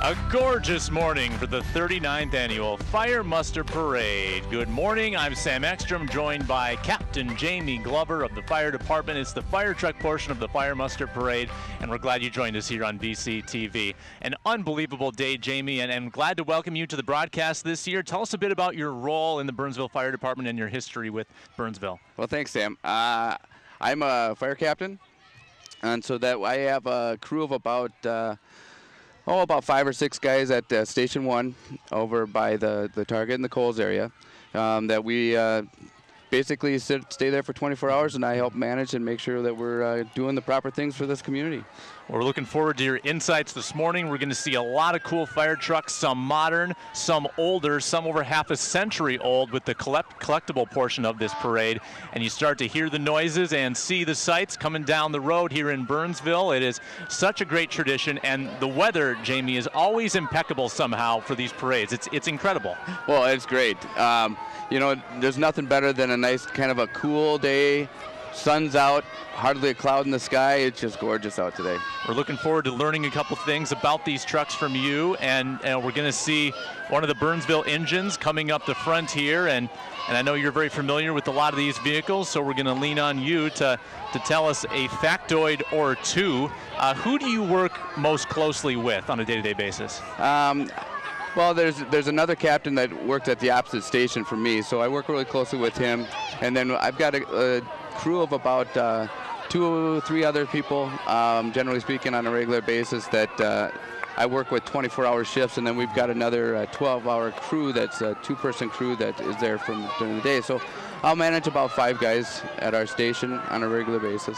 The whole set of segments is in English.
A gorgeous morning for the 39th Annual Fire Muster Parade. Good morning, I'm Sam Ekstrom, joined by Captain Jamie Glover of the Fire Department. It's the fire truck portion of the Fire Muster Parade, and we're glad you joined us here on BCTV. An unbelievable day, Jamie, and I'm glad to welcome you to the broadcast this year. Tell us a bit about your role in the Burnsville Fire Department and your history with Burnsville. Well, thanks, Sam. I'm a fire captain, and so that I have a crew of about 5 or 6 guys at Station 1 over by the Target in the Coles area that we basically stay there for 24 hours, and I help manage and make sure that we're doing the proper things for this community. We're looking forward to your insights this morning. We're going to see a lot of cool fire trucks, some modern, some older, some over half a century old with the collectible portion of this parade. And you start to hear the noises and see the sights coming down the road here in Burnsville. It is such a great tradition, and the weather, Jamie, is always impeccable somehow for these parades. It's incredible. Well, it's great. You know, there's nothing better than a nice kind of a cool day. Sun's out, hardly a cloud in the sky. It's just gorgeous out today. We're looking forward to learning a couple things about these trucks from you, and we're going to see one of the Burnsville engines coming up the front here, and I know you're very familiar with a lot of these vehicles, so we're going to lean on you to tell us a factoid or two. Who do you work most closely with on a day-to-day basis? Well, there's another captain that worked at the opposite station from me, so I work really closely with him. And then I've got a crew of about 2 or 3 other people, generally speaking, on a regular basis that I work with 24-hour shifts. And then we've got another 12-hour crew that's a 2-person crew that is there during the day. So I'll manage about 5 guys at our station on a regular basis.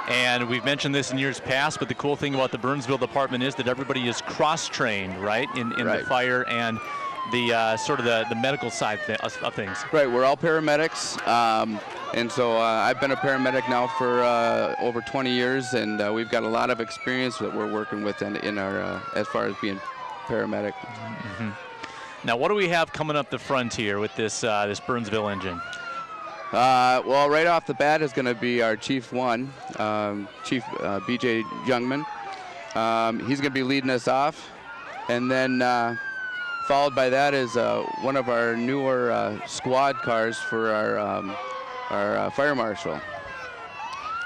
And we've mentioned this in years past, but the cool thing about the Burnsville department is that everybody is cross-trained, right, in the fire and the sort of the medical side of things. Right, we're all paramedics, and so I've been a paramedic now for over 20 years, and we've got a lot of experience that we're working with in our as far as being paramedic. Mm-hmm. Now, what do we have coming up the front here with this Burnsville engine? Well, right off the bat is going to be our Chief 1, Chief B.J. Youngman. He's going to be leading us off. And then followed by that is one of our newer squad cars for our fire marshal.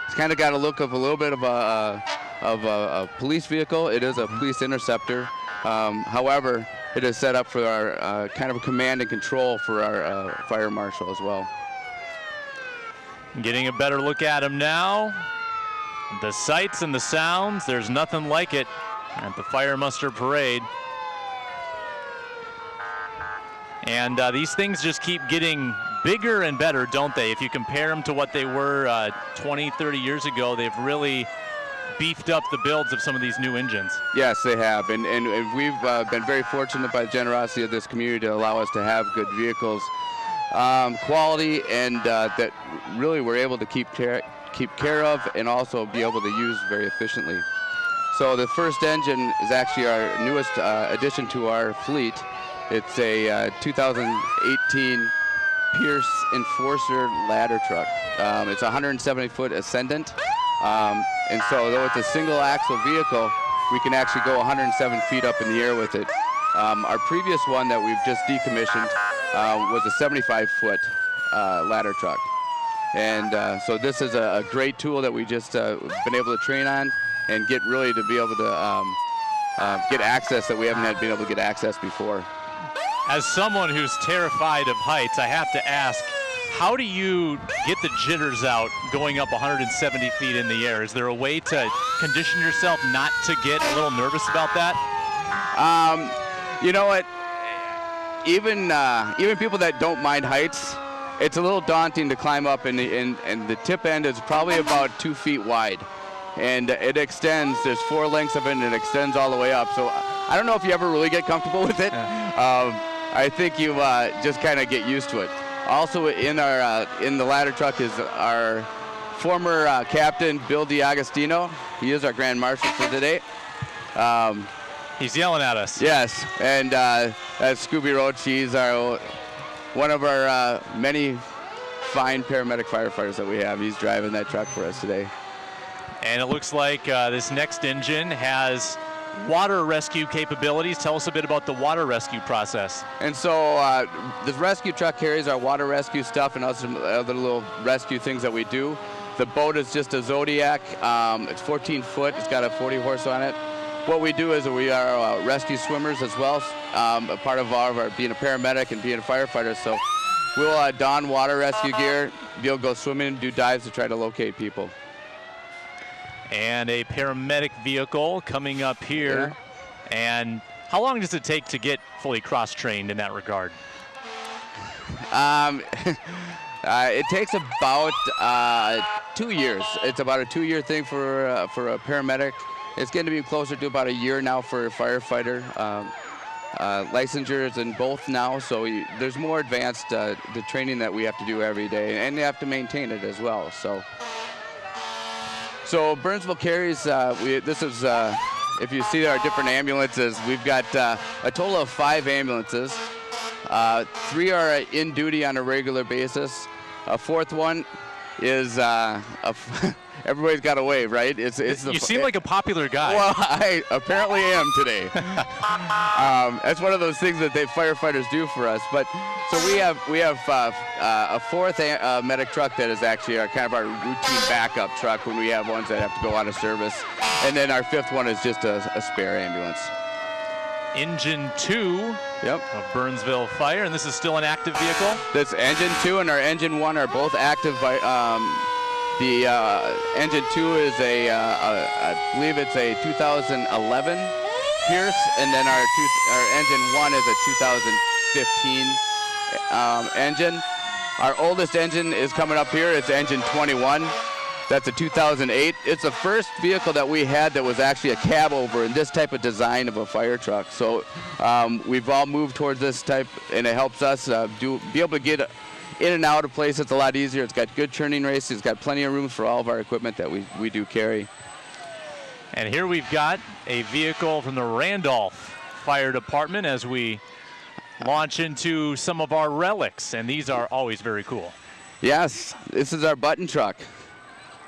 It's kind of got a look of a little bit of a police vehicle. It is a police interceptor. However, it is set up for our kind of a command and control for our fire marshal as well. Getting a better look at him now. The sights and the sounds, there's nothing like it at the Fire Muster Parade. And these things just keep getting bigger and better, don't they? If you compare them to what they were 20, 30 years ago, they've really beefed up the builds of some of these new engines. Yes, they have. And we've been very fortunate by the generosity of this community to allow us to have good vehicles. Quality, and that really we're able to keep care of and also be able to use very efficiently. So the first engine is actually our newest addition to our fleet. It's a 2018 Pierce Enforcer ladder truck. It's a 170-foot Ascendant, and so though it's a single axle vehicle, we can actually go 107 feet up in the air with it. Our previous one that we've just decommissioned was a 75-foot ladder truck. And so this is a great tool that we just been able to train on and get really to be able to get access that we haven't been able to get access before. As someone who's terrified of heights, I have to ask, how do you get the jitters out going up 170 feet in the air? Is there a way to condition yourself not to get a little nervous about that? You know what? Even people that don't mind heights, it's a little daunting to climb up, and the tip end is probably about 2 feet wide, and it extends. There's 4 lengths of it, and it extends all the way up. So I don't know if you ever really get comfortable with it. I think you just kind of get used to it. Also in the ladder truck is our former captain, Bill DiAgostino. He is our Grand Marshal for today. He's yelling at us. Yes, and that's Scooby Roach. He's one of our many fine paramedic firefighters that we have. He's driving that truck for us today. And it looks like this next engine has water rescue capabilities. Tell us a bit about the water rescue process. And so the rescue truck carries our water rescue stuff and other little rescue things that we do. The boat is just a Zodiac. It's 14 foot. It's got a 40 horse on it. What we do is we are rescue swimmers as well, a part of our being a paramedic and being a firefighter. So we'll don water rescue gear, be able to go swimming, do dives to try to locate people. And a paramedic vehicle coming up here. Yeah. And how long does it take to get fully cross-trained in that regard? It takes about 2 years. It's about a 2-year thing for a paramedic. It's going to be closer to about a year now for a firefighter. Licensures in both now, so there's more advanced the training that we have to do every day, and they have to maintain it as well. So Burnsville carries, this is, if you see our different ambulances, we've got a total of 5 ambulances. 3 are in duty on a regular basis. A 4th one is, everybody's got a wave, right? You seem like a popular guy. Well, I apparently am today. That's one of those things that firefighters do for us. But so we have a 4th medic truck that is actually kind of our routine backup truck when we have ones that have to go out of service, and then our 5th one is just a spare ambulance. Engine 2 of Burnsville Fire, and this is still an active vehicle? This Engine 2 and our Engine 1 are both active. The Engine 2 is I believe it's a 2011 Pierce, and then our Engine 1 is a 2015 engine. Our oldest engine is coming up here. It's Engine 21. That's a 2008. It's the first vehicle that we had that was actually a cab over in this type of design of a fire truck. So we've all moved towards this type, and it helps us be able to get in and out of places. It's a lot easier. It's got good turning races. It's got plenty of room for all of our equipment that we do carry. And here we've got a vehicle from the Randolph Fire Department as we launch into some of our relics, and these are always very cool. Yes, this is our button truck.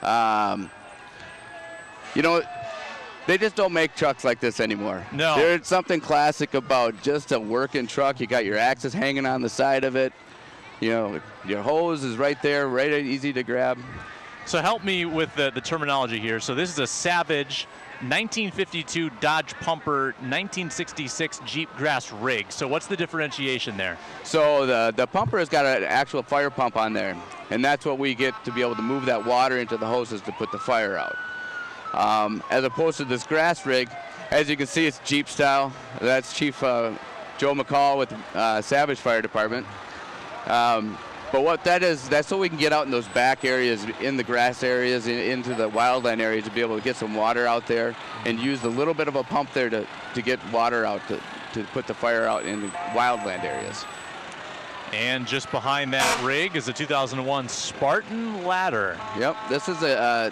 You know, they just don't make trucks like this anymore. No. There's something classic about just a working truck. You got your axis hanging on the side of it. You know, your hose is right there, right easy to grab. So help me with the terminology here. So this is a Savage 1952 Dodge Pumper 1966 Jeep Grass rig. So what's the differentiation there? So the pumper has got an actual fire pump on there, and that's what we get to be able to move that water into the hoses to put the fire out. As opposed to this grass rig, as you can see, it's Jeep style. That's Chief Joe McCall with Savage Fire Department. But what that is, that's so we can get out in those back areas, in the grass areas, into the wildland areas, to be able to get some water out there and use a little bit of a pump there to get water out, to put the fire out in the wildland areas. And just behind that rig is a 2001 Spartan ladder. Yep, this is a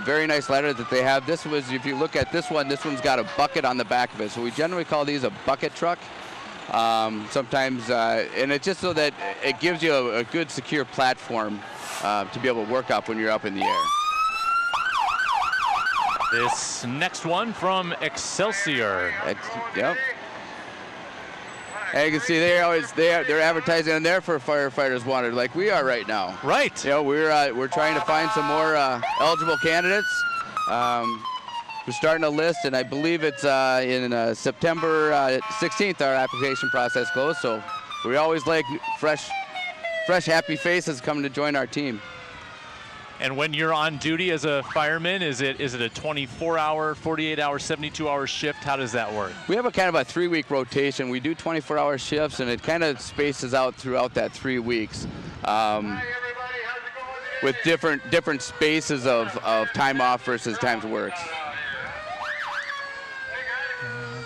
very nice ladder that they have. This was, if you look at this one's got a bucket on the back of it. So we generally call these a bucket truck. Sometimes, and it's just so that it gives you a good secure platform to be able to work up when you're up in the air. This next one from Excelsior. Yep. And you can see they're advertising in there for firefighters wanted, like we are right now. Right. You know, we're trying to find some more eligible candidates. We're starting a list, and I believe it's in September 16th our application process closed. So we always like fresh, happy faces coming to join our team. And when you're on duty as a fireman, is it a 24-hour, 48-hour, 72-hour shift? How does that work? We have a kind of a 3-week rotation. We do 24-hour shifts, and it kind of spaces out throughout that 3 weeks. With different spaces of time off versus time to work.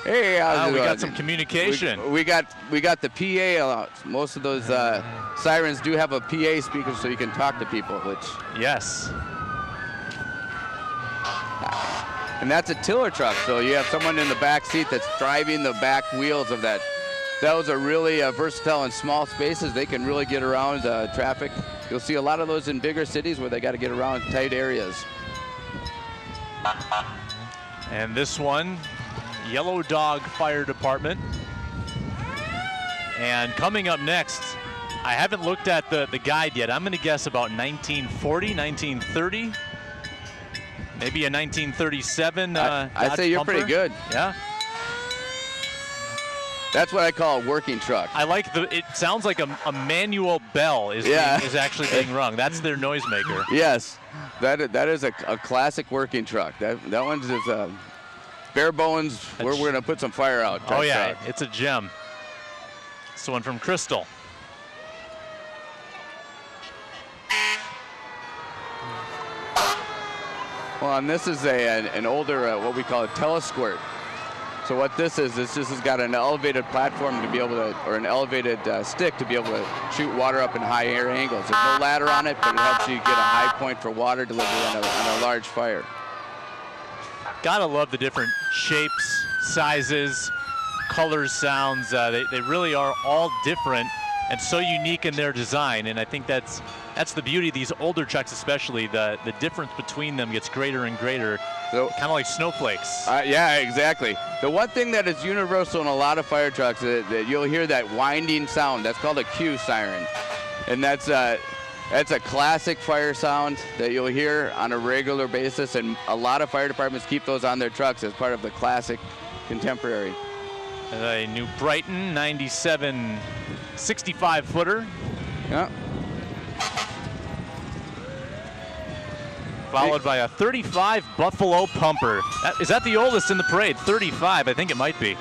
Hey, how's it going? We got some communication. We got the PA. Most of those sirens do have a PA speaker, so you can talk to people. Which yes. And that's a tiller truck, so you have someone in the back seat that's driving the back wheels of that. Those are really versatile in small spaces. They can really get around traffic. You'll see a lot of those in bigger cities where they got to get around tight areas. And this one Yellow Dog Fire Department. And coming up next, I haven't looked at the guide yet. I'm going to guess about 1940, 1930, maybe a 1937 I'd say you're pumper. pretty good. Yeah. That's what I call a working truck. I like it sounds like a manual bell is actually being rung. That's their noisemaker. Yes, that is a classic working truck. That one's just bare bones. We're going to put some fire out. Oh yeah, truck. it's a gem. It's the one from Crystal. Well, and this is an older, what we call a telesquirt. So what this is has got an elevated platform to be able to, or an elevated stick to be able to shoot water up in high air angles. There's no ladder on it, but it helps you get a high point for water delivery on a large fire. Gotta love the different shapes, sizes, colors, sounds. They really are all different and so unique in their design. And I think that's the beauty of these older trucks, especially. The difference between them gets greater and greater, So, kind of like snowflakes. yeah, exactly. The one thing that is universal in a lot of fire trucks is that you'll hear that winding sound. That's called a Q siren. And that's a classic fire sound that you'll hear on a regular basis, and a lot of fire departments keep those on their trucks as part of the classic contemporary. A new Brighton 97 65-footer. Yeah. Followed by a 35 Buffalo pumper. Is that the oldest in the parade? 35, I think it might be.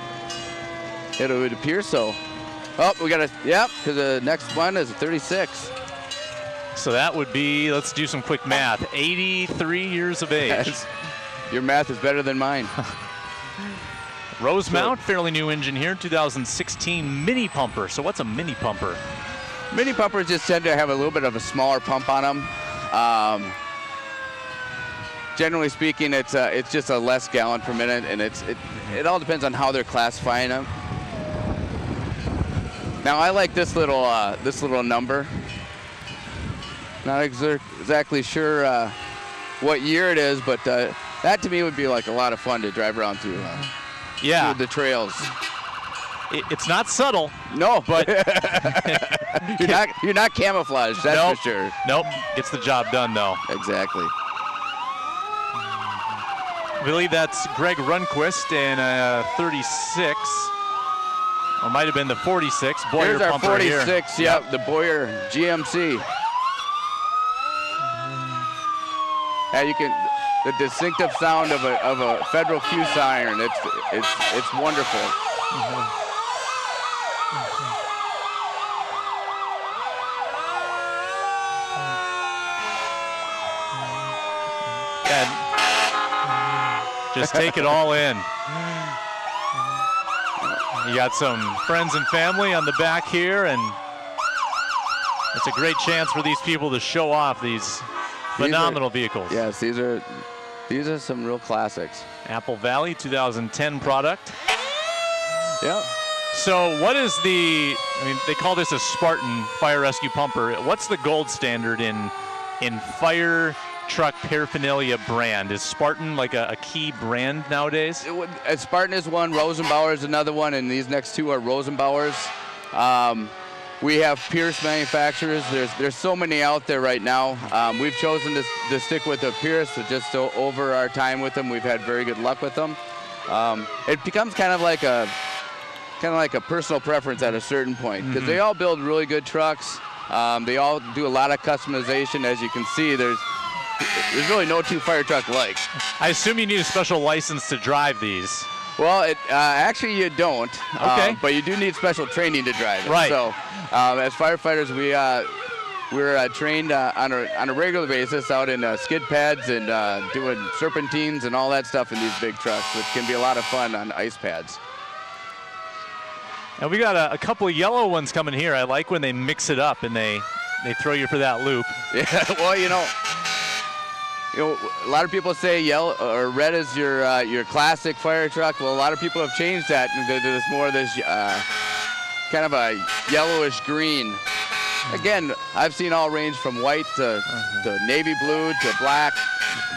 It would appear so. Oh, we got because the next one is a 36. So that would be, let's do some quick math, 83 years of age. Yes. Your math is better than mine. Rosemount, fairly new engine here, 2016 mini pumper. So what's a mini pumper? Mini pumpers just tend to have a little bit of a smaller pump on them. Generally speaking, it's just a less gallon per minute, and it all depends on how they're classifying them. Now I like this little number. Not exactly sure what year it is, but that to me would be like a lot of fun to drive around through. Yeah. Through the trails. It's not subtle. No, but you're not camouflaged. That's for sure. Nope. Gets the job done though. Exactly. I believe that's Greg Runquist in 36. Or might have been the 46. Boyer Here's our pumper 46. Here. Yep, the Boyer GMC. Yeah, you can. The distinctive sound of a Federal Q siren. It's wonderful. And just take it all in. You got some friends and family on the back here, and it's a great chance for these people to show off these phenomenal vehicles. Yes, these are some real classics. Apple Valley 2010 product. Yeah. So what is they call this a Spartan fire rescue pumper. What's the gold standard in fire truck paraphernalia brand? Is Spartan like a key brand nowadays? Spartan is one, Rosenbauer is another one, and these next two are Rosenbauers. We have Pierce manufacturers. There's so many out there right now. We've chosen to stick with the Pierce. Just over our time with them, we've had very good luck with them. It becomes kind of like a personal preference at a certain point, because they all build really good trucks. They all do a lot of customization. As you can see, there's really no two fire truck like. I assume you need a special license to drive these. Well, actually you don't. Okay. But you do need special training to drive it. Right. So, as firefighters, we're trained on a regular basis out in skid pads and doing serpentines and all that stuff in these big trucks, which can be a lot of fun on ice pads. And we got a couple of yellow ones coming here. I like when they mix it up and they throw you for that loop. Yeah. Well, you know, a lot of people say yellow or red is your classic fire truck. Well, a lot of people have changed that into this kind of a yellowish green. Again, I've seen all range from white to navy blue to black.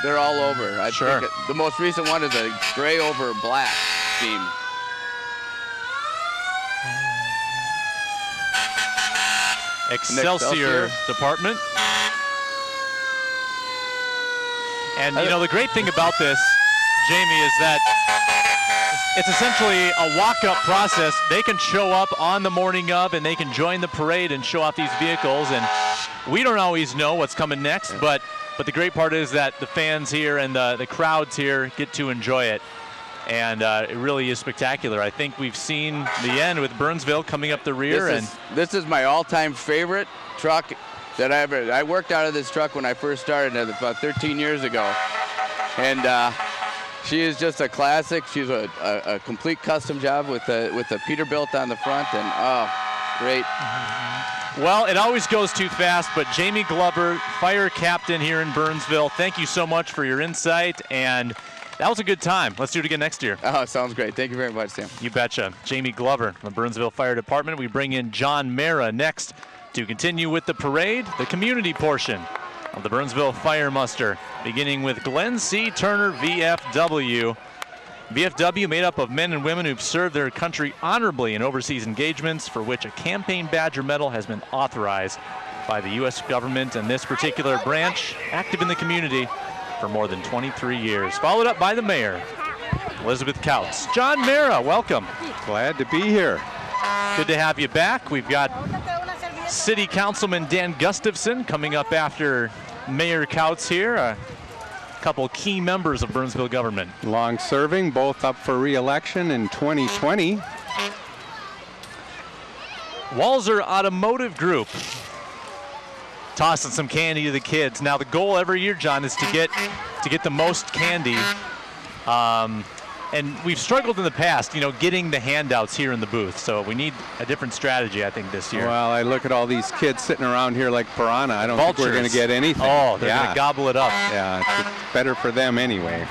They're all over. I think the most recent one is a gray over black. team. Excelsior department. And you know, the great thing about this, Jamie, is that it's essentially a walk-up process. They can show up on the morning of, and they can join the parade and show off these vehicles. And we don't always know what's coming next, but the great part is that the fans here and the crowds here get to enjoy it. And it really is spectacular. I think we've seen the end with Burnsville coming up the rear. This is my all-time favorite truck that I worked out of this truck when I first started about 13 years ago. And she is just a classic. She's a complete custom job with the Peterbilt on the front, and great. Well, it always goes too fast, but Jamie Glover, fire captain here in Burnsville, thank you so much for your insight, and that was a good time. Let's do it again next year. Oh, sounds great. Thank you very much, Sam. You betcha. Jamie Glover from the Burnsville Fire Department. We bring in John Myhra next to continue with the parade, the community portion of the Burnsville Fire Muster, beginning with Glen C. Turner, VFW. VFW made up of men and women who've served their country honorably in overseas engagements, for which a campaign badge or medal has been authorized by the U.S. government, and this particular branch active in the community for more than 23 years. Followed up by the mayor, Elizabeth Kautz. John Myhra, welcome. Glad to be here. Good to have you back. We've got City Councilman Dan Gustafson coming up after Mayor Kautz here. A couple key members of Burnsville government. Long serving, both up for re-election in 2020. Walser Automotive Group tossing some candy to the kids. Now the goal every year, John, is to get the most candy. And we've struggled in the past, you know, getting the handouts here in the booth. So we need a different strategy, I think, this year. Well, I look at all these kids sitting around here like piranha. I don't think we're going to get anything. Oh, they're going to gobble it up. Yeah, it's better for them anyway.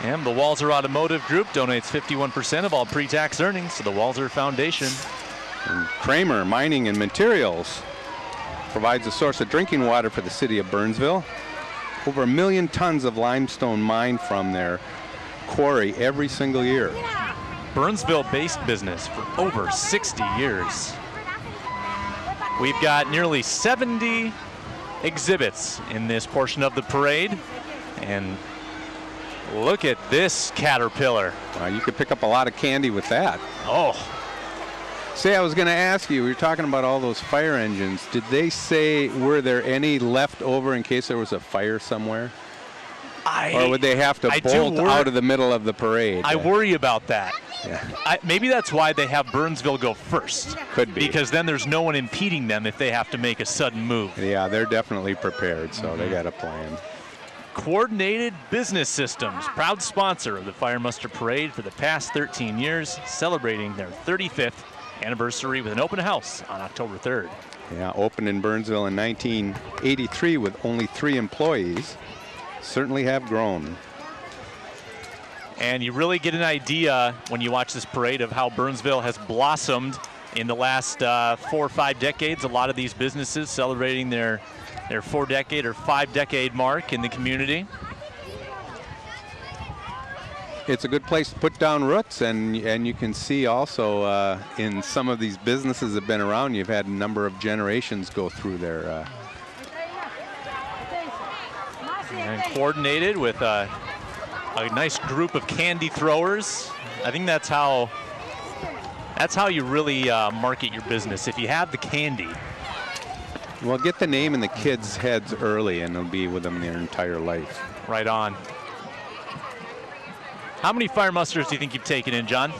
And the Walser Automotive Group donates 51% of all pre-tax earnings to the Walser Foundation. And Kraemer Mining and Materials provides a source of drinking water for the city of Burnsville. Over 1 million tons of limestone mined from their quarry every single year. Burnsville-based business for over 60 years. We've got nearly 70 exhibits in this portion of the parade, and look at this Caterpillar. You could pick up a lot of candy with that. Oh. Say, I was going to ask you, we were talking about all those fire engines. Did they say, were there any left over in case there was a fire somewhere? Or would they have to bolt out of the middle of the parade? I worry about that. Yeah. Maybe that's why they have Burnsville go first. Could be. Because then there's no one impeding them if they have to make a sudden move. Yeah, they're definitely prepared, so they got a plan. Coordinated Business Systems, proud sponsor of the Fire Muster Parade for the past 13 years, celebrating their 35th anniversary with an open house on October 3rd. Yeah, opened in Burnsville in 1983 with only 3 employees. Certainly have grown. And you really get an idea when you watch this parade of how Burnsville has blossomed in the last 4 or 5 decades. A lot of these businesses celebrating their 4-decade or 5-decade mark in the community. It's a good place to put down roots, and you can see also in some of these businesses that have been around, you've had a number of generations go through there. And coordinated with a nice group of candy throwers. I think that's how you really market your business, if you have the candy. Well, get the name in the kids' heads early, and they'll be with them their entire life. Right on. How many fire musters do you think you've taken in, John?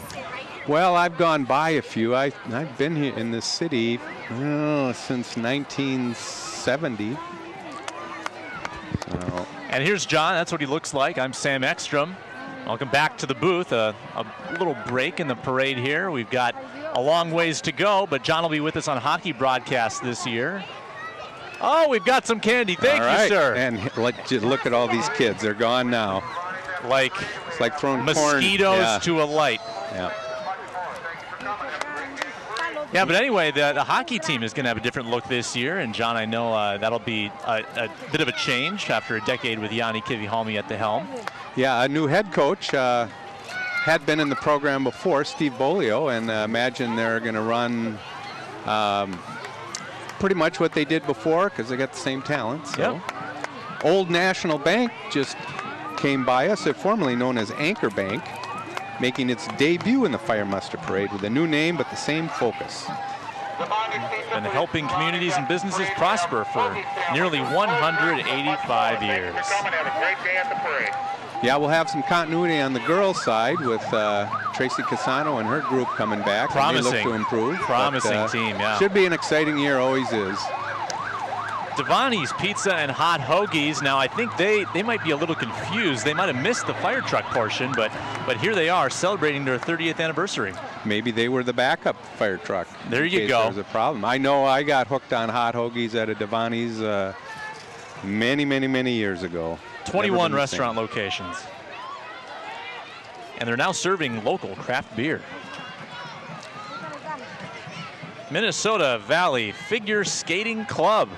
Well, I've gone by a few. I've been here in this city since 1970. And here's John. That's what he looks like. I'm Sam Ekstrom. Welcome back to the booth. A little break in the parade here. We've got a long ways to go, but John will be with us on hockey broadcast this year. Oh, we've got some candy. Thank you, sir. And look at all these kids. They're gone now. It's like throwing mosquitoes to a light. Yeah. Yeah, but anyway, the hockey team is going to have a different look this year, and John, I know that'll be a bit of a change after a decade with Yanni Kivihalmi at the helm. Yeah, a new head coach, had been in the program before, Steve Bolio, and imagine they're going to run pretty much what they did before because they got the same talent. So. Yep. Old National Bank just came by us, formerly known as Anchor Bank, making its debut in the Fire Muster Parade with a new name but the same focus. Been helping communities and businesses prosper for nearly 185 years. Yeah, we'll have some continuity on the girls' side with Tracy Casano and her group coming back. Promising. And they look to improve. Promising team, yeah. Should be an exciting year, always is. Davanni's Pizza and Hot Hoagies. Now, I think they might be a little confused. They might have missed the fire truck portion, but here they are celebrating their 30th anniversary. Maybe they were the backup fire truck. There you go. There's a problem. I know I got hooked on Hot Hoagies at a Davanni's many years ago. 21 restaurant locations. And they're now serving local craft beer. Minnesota Valley Figure Skating Club.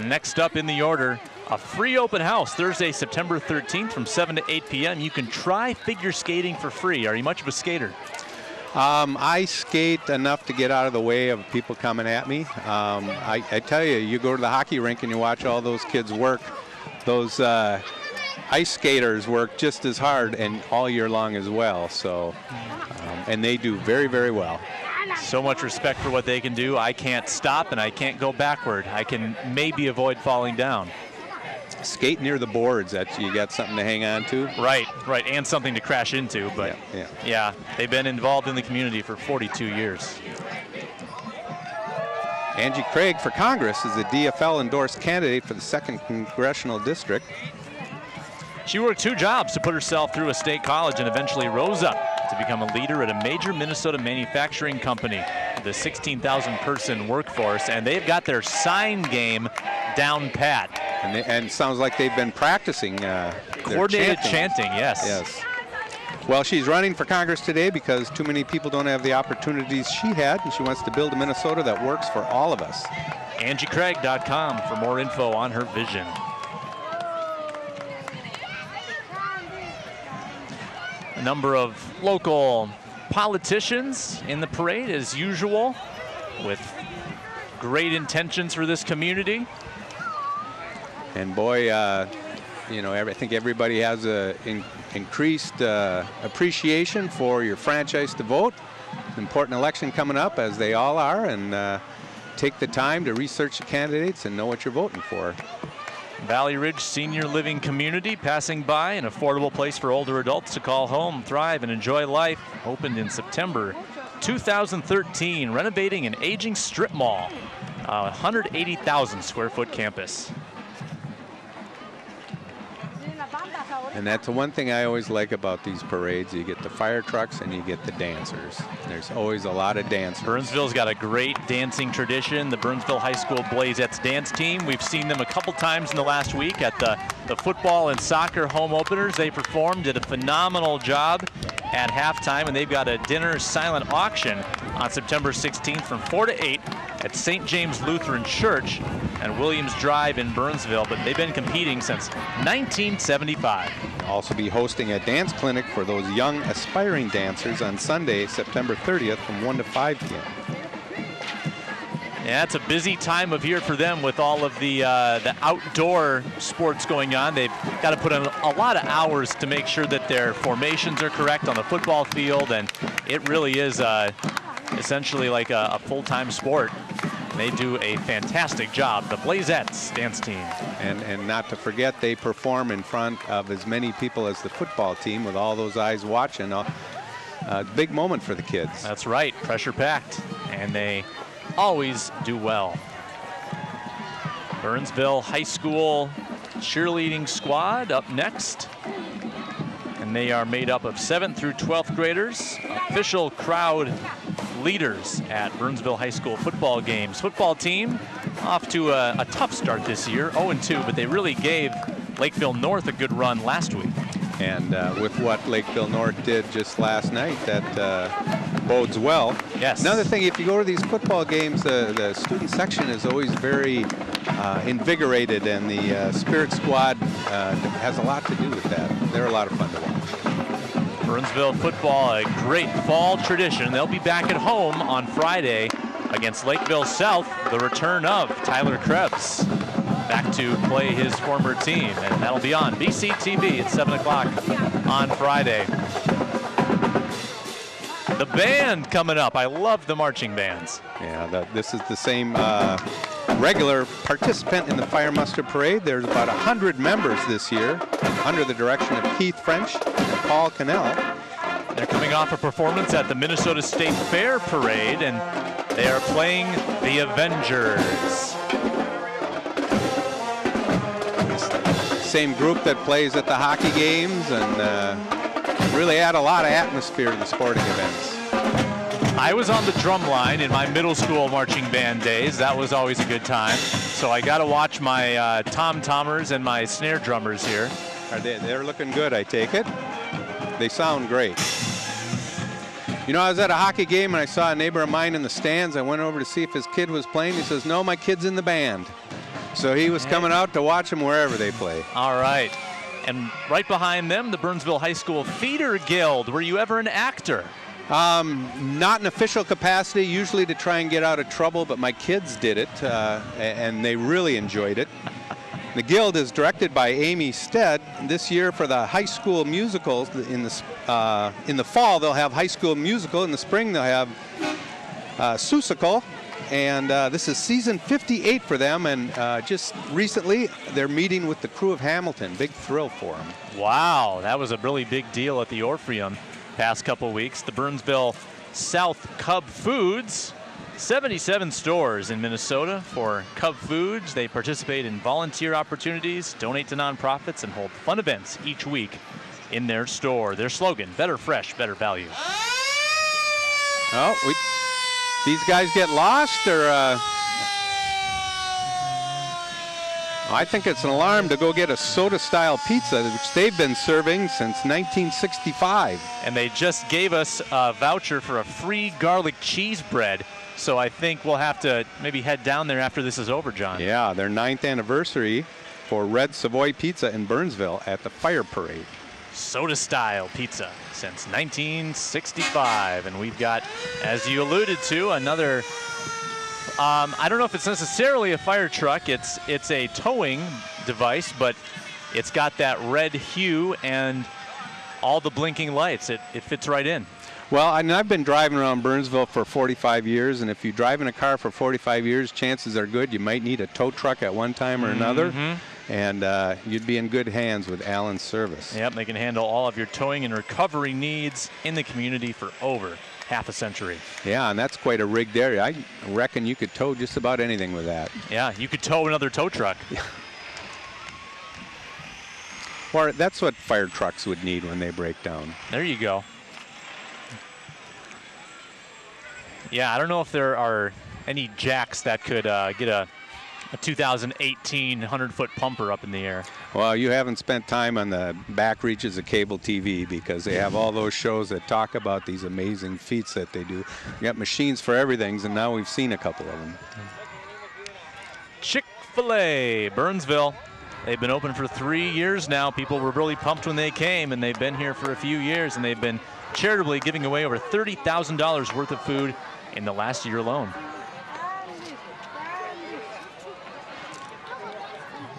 Next up in the order, a free open house Thursday, September 13th from 7 to 8 p.m. You can try figure skating for free. Are you much of a skater? I skate enough to get out of the way of people coming at me. I tell you, you go to the hockey rink and you watch all those kids work. Those ice skaters work just as hard and all year long as well. So, and they do very well. So much respect for what they can do. I can't stop and I can't go backward. I can maybe avoid falling down. Skate near the boards, that you got something to hang on to. Right, and something to crash into. But yeah, they've been involved in the community for 42 years. Angie Craig for Congress is the DFL endorsed candidate for the 2nd Congressional District. She worked 2 jobs to put herself through a state college and eventually rose up to become a leader at a major Minnesota manufacturing company with a 16,000-person workforce, and they've got their sign game down pat. And sounds like they've been practicing coordinated chanting, yes. Yes. Well, she's running for Congress today because too many people don't have the opportunities she had, and she wants to build a Minnesota that works for all of us. AngieCraig.com for more info on her vision. A number of local politicians in the parade as usual, with great intentions for this community. And boy, you know, I think everybody has a increased appreciation for your franchise to vote. Important election coming up, as they all are, and take the time to research the candidates and know what you're voting for. Valley Ridge Senior Living Community passing by, an affordable place for older adults to call home, thrive, and enjoy life. Opened in September 2013, renovating an aging strip mall, 180,000 square foot campus. And that's the one thing I always like about these parades. You get the fire trucks and you get the dancers. There's always a lot of dancers. Burnsville's got a great dancing tradition. The Burnsville High School Blazettes dance team. We've seen them a couple times in the last week at the football and soccer home openers. They performed, did a phenomenal job at halftime, and they've got a dinner silent auction on September 16th from 4 to 8 at St. James Lutheran Church and Williams Drive in Burnsville, but they've been competing since 1975. Also be hosting a dance clinic for those young aspiring dancers on Sunday, September 30th from 1 to 5 p.m. Yeah, it's a busy time of year for them with all of the outdoor sports going on. They've got to put in a lot of hours to make sure that their formations are correct on the football field, and it really is essentially like a full-time sport. They do a fantastic job, the Blazettes dance team. And not to forget, they perform in front of as many people as the football team with all those eyes watching. Big moment for the kids. That's right, pressure packed, and they always do well. Burnsville High School cheerleading squad up next. And they are made up of 7th through 12th graders, official crowd leaders at Burnsville High School football games. Football team off to a tough start this year, 0-2, but they really gave Lakeville North a good run last week. And with what Lakeville North did just last night, that bodes well. Yes. Another thing, if you go to these football games, the student section is always very invigorated, and the Spirit Squad has a lot to do with that. They're a lot of fun to watch. Burnsville football, a great fall tradition. They'll be back at home on Friday against Lakeville South, the return of Tyler Krebs back to play his former team, and that'll be on BCTV at 7 o'clock on Friday. The band coming up. I love the marching bands. Yeah, this is the same regular participant in the Fire Muster Parade. There's about 100 members this year under the direction of Keith French and Paul Cannell. They're coming off a performance at the Minnesota State Fair Parade, and they are playing the Avengers. Same group that plays at the hockey games and really add a lot of atmosphere to the sporting events. I was on the drum line in my middle school marching band days. That was always a good time. So I got to watch my tom-tommers and my snare drummers here. They're looking good, I take it. They sound great. You know, I was at a hockey game and I saw a neighbor of mine in the stands. I went over to see if his kid was playing. He says, no, my kid's in the band. So he was coming out to watch them wherever they play. All right. And right behind them, the Burnsville High School Theater Guild. Were you ever an actor? Not in official capacity, usually to try and get out of trouble, but my kids did it, and they really enjoyed it. The Guild is directed by Amy Stead. This year for the high school musicals, in the fall they'll have High School Musical. In the spring they'll have Seussical. And this is season 58 for them, and just recently they're meeting with the crew of Hamilton. Big thrill for them. Wow, that was a really big deal at the Orpheum past couple weeks. The Burnsville South Cub Foods, 77 stores in Minnesota for Cub Foods. They participate in volunteer opportunities, donate to nonprofits, and hold fun events each week in their store. Their slogan, better fresh, better value. Oh, these guys get lost, or I think it's an alarm to go get a soda-style pizza, which they've been serving since 1965. And they just gave us a voucher for a free garlic cheese bread. So I think we'll have to maybe head down there after this is over, John. Yeah, their 9th anniversary for Red Savoy Pizza in Burnsville at the Fire Parade. Soda-style pizza since 1965. And we've got, as you alluded to, another, I don't know if it's necessarily a fire truck. It's a towing device, but it's got that red hue and all the blinking lights. It fits right in. Well, I've been driving around Burnsville for 45 years, and if you drive in a car for 45 years, chances are good you might need a tow truck at one time or another. And you'd be in good hands with Allen's service. Yep, they can handle all of your towing and recovery needs in the community for over half a century. Yeah, and that's quite a rigged area. I reckon you could tow just about anything with that. Yeah, you could tow another tow truck. Or that's what fire trucks would need when they break down. There you go. Yeah, I don't know if there are any jacks that could get a 2018 100-foot pumper up in the air. Well, you haven't spent time on the back reaches of cable TV, because they have all those shows that talk about these amazing feats that they do. You got machines for everything, and now we've seen a couple of them. Chick-fil-A Burnsville. They've been open for 3 years now. People were really pumped when they came, and they've been here for a few years, and they've been charitably giving away over $30,000 worth of food in the last year alone.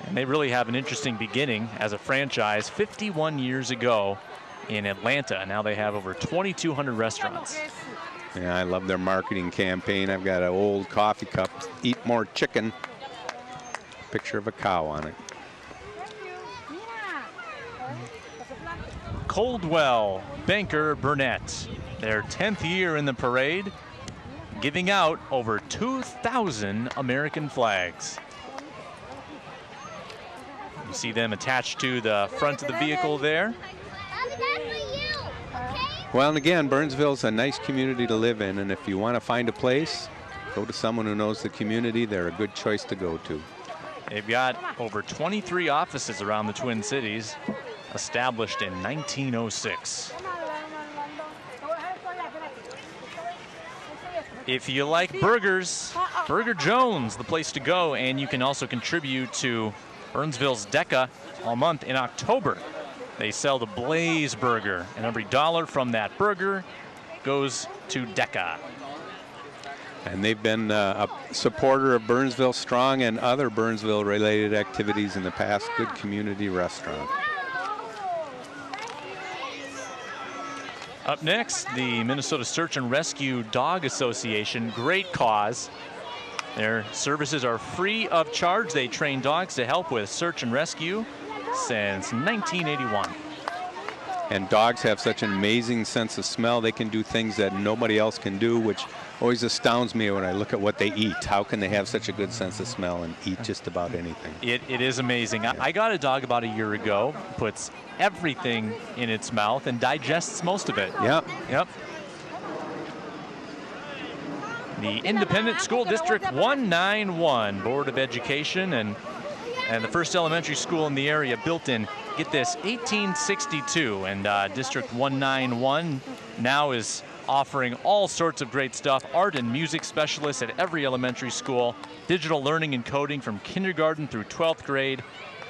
And they really have an interesting beginning as a franchise 51 years ago in Atlanta. Now they have over 2,200 restaurants. Yeah, I love their marketing campaign. I've got an old coffee cup, eat more chicken. Picture of a cow on it. Coldwell Banker Burnet, their 10th year in the parade, giving out over 2,000 American flags. You see them attached to the front of the vehicle there. Well, and again, Burnsville's a nice community to live in, and if you want to find a place, go to someone who knows the community. They're a good choice to go to. They've got over 23 offices around the Twin Cities, established in 1906. If you like burgers, Burger Jones, the place to go, and you can also contribute to Burnsville's DECA all month in October. They sell the Blaze Burger, and every dollar from that burger goes to DECA. And they've been a supporter of Burnsville Strong and other Burnsville-related activities in the past. Good community restaurant. Up next, the Minnesota Search and Rescue Dog Association. Great cause. Their services are free of charge. They train dogs to help with search and rescue since 1981. And dogs have such an amazing sense of smell. They can do things that nobody else can do, which always astounds me when I look at what they eat. How can they have such a good sense of smell and eat just about anything? It is amazing. Yeah. I got a dog about a year ago, puts everything in its mouth and digests most of it. Yep. Yep. The Independent School District 191 Board of Education and the first elementary school in the area built in, get this, 1862. And District 191 now is offering all sorts of great stuff. Art and music specialists at every elementary school. Digital learning and coding from kindergarten through 12th grade.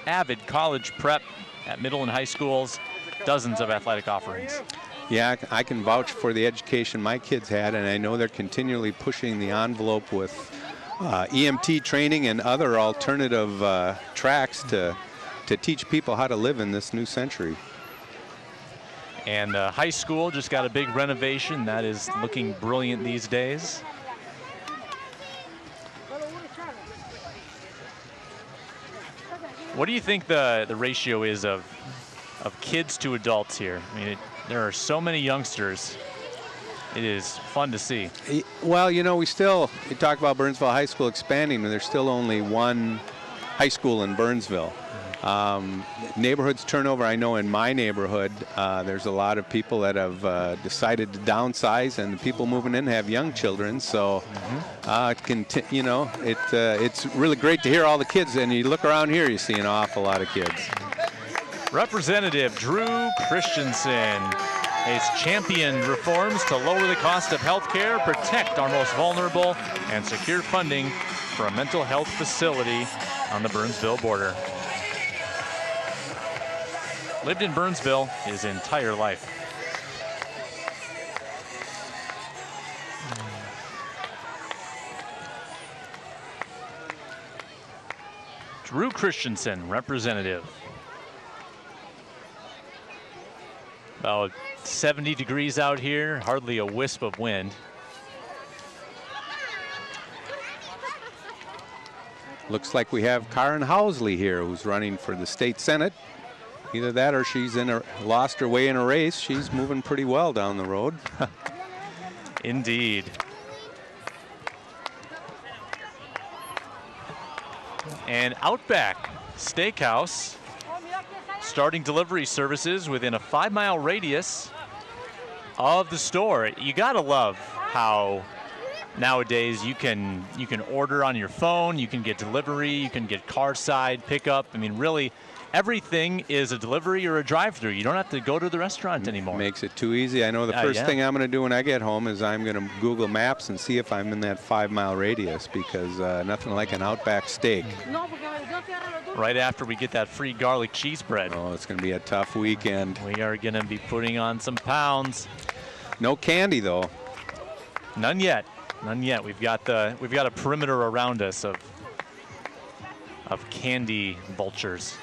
Avid college prep at middle and high schools. Dozens of athletic offerings. Yeah, I can vouch for the education my kids had, and I know they're continually pushing the envelope with EMT training and other alternative tracks to teach people how to live in this new century. And high school just got a big renovation. That is looking brilliant these days. What do you think the ratio is of kids to adults here? I mean, there are so many youngsters. It is fun to see. Well, you know, you talk about Burnsville High School expanding, and there's still only one high school in Burnsville. Neighborhoods turnover, I know in my neighborhood, there's a lot of people that have decided to downsize, and the people moving in have young children. So, it's really great to hear all the kids. And you look around here, you see an awful lot of kids. Representative Drew Christensen has championed reforms to lower the cost of health care, protect our most vulnerable, and secure funding for a mental health facility on the Burnsville border. Lived in Burnsville his entire life. Drew Christensen, representative. About 70 degrees out here, hardly a wisp of wind. Looks like we have Karen Housley here, who's running for the state senate. Either that or she's lost her way in a race. She's moving pretty well down the road. Indeed. And Outback Steakhouse starting delivery services within a 5-mile radius of the store. You gotta love how nowadays you can order on your phone, you can get delivery, you can get car side pickup. I mean, really, everything is a delivery or a drive-through. You don't have to go to the restaurant anymore. Makes it too easy. I know the first thing I'm going to do when I get home is I'm going to Google Maps and see if I'm in that 5-mile radius, because nothing like an Outback steak. Right after we get that free garlic cheese bread. Oh, it's going to be a tough weekend. We are going to be putting on some pounds. No candy, though. None yet. None yet. We've got a perimeter around us of candy vultures.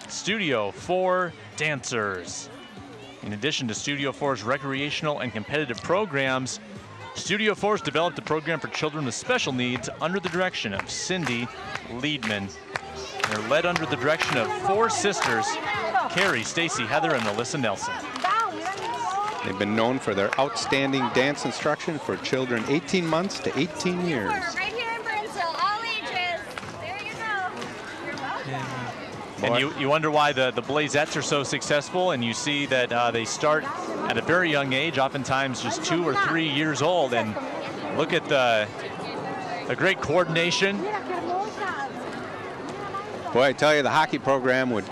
Studio 4 dancers. In addition to Studio 4's recreational and competitive programs, Studio 4's developed a program for children with special needs under the direction of Cindy Liedman. They're led under the direction of 4 sisters, Carrie, Stacy, Heather, and Alyssa Nelson. They've been known for their outstanding dance instruction for children 18 months to 18 years. Right here in Burnsville, all ages. There you go. You're welcome. And you wonder why the Blazettes are so successful, and you see that they start at a very young age, oftentimes just 2 or 3 years old, and look at the great coordination. Boy, I tell you, the hockey program would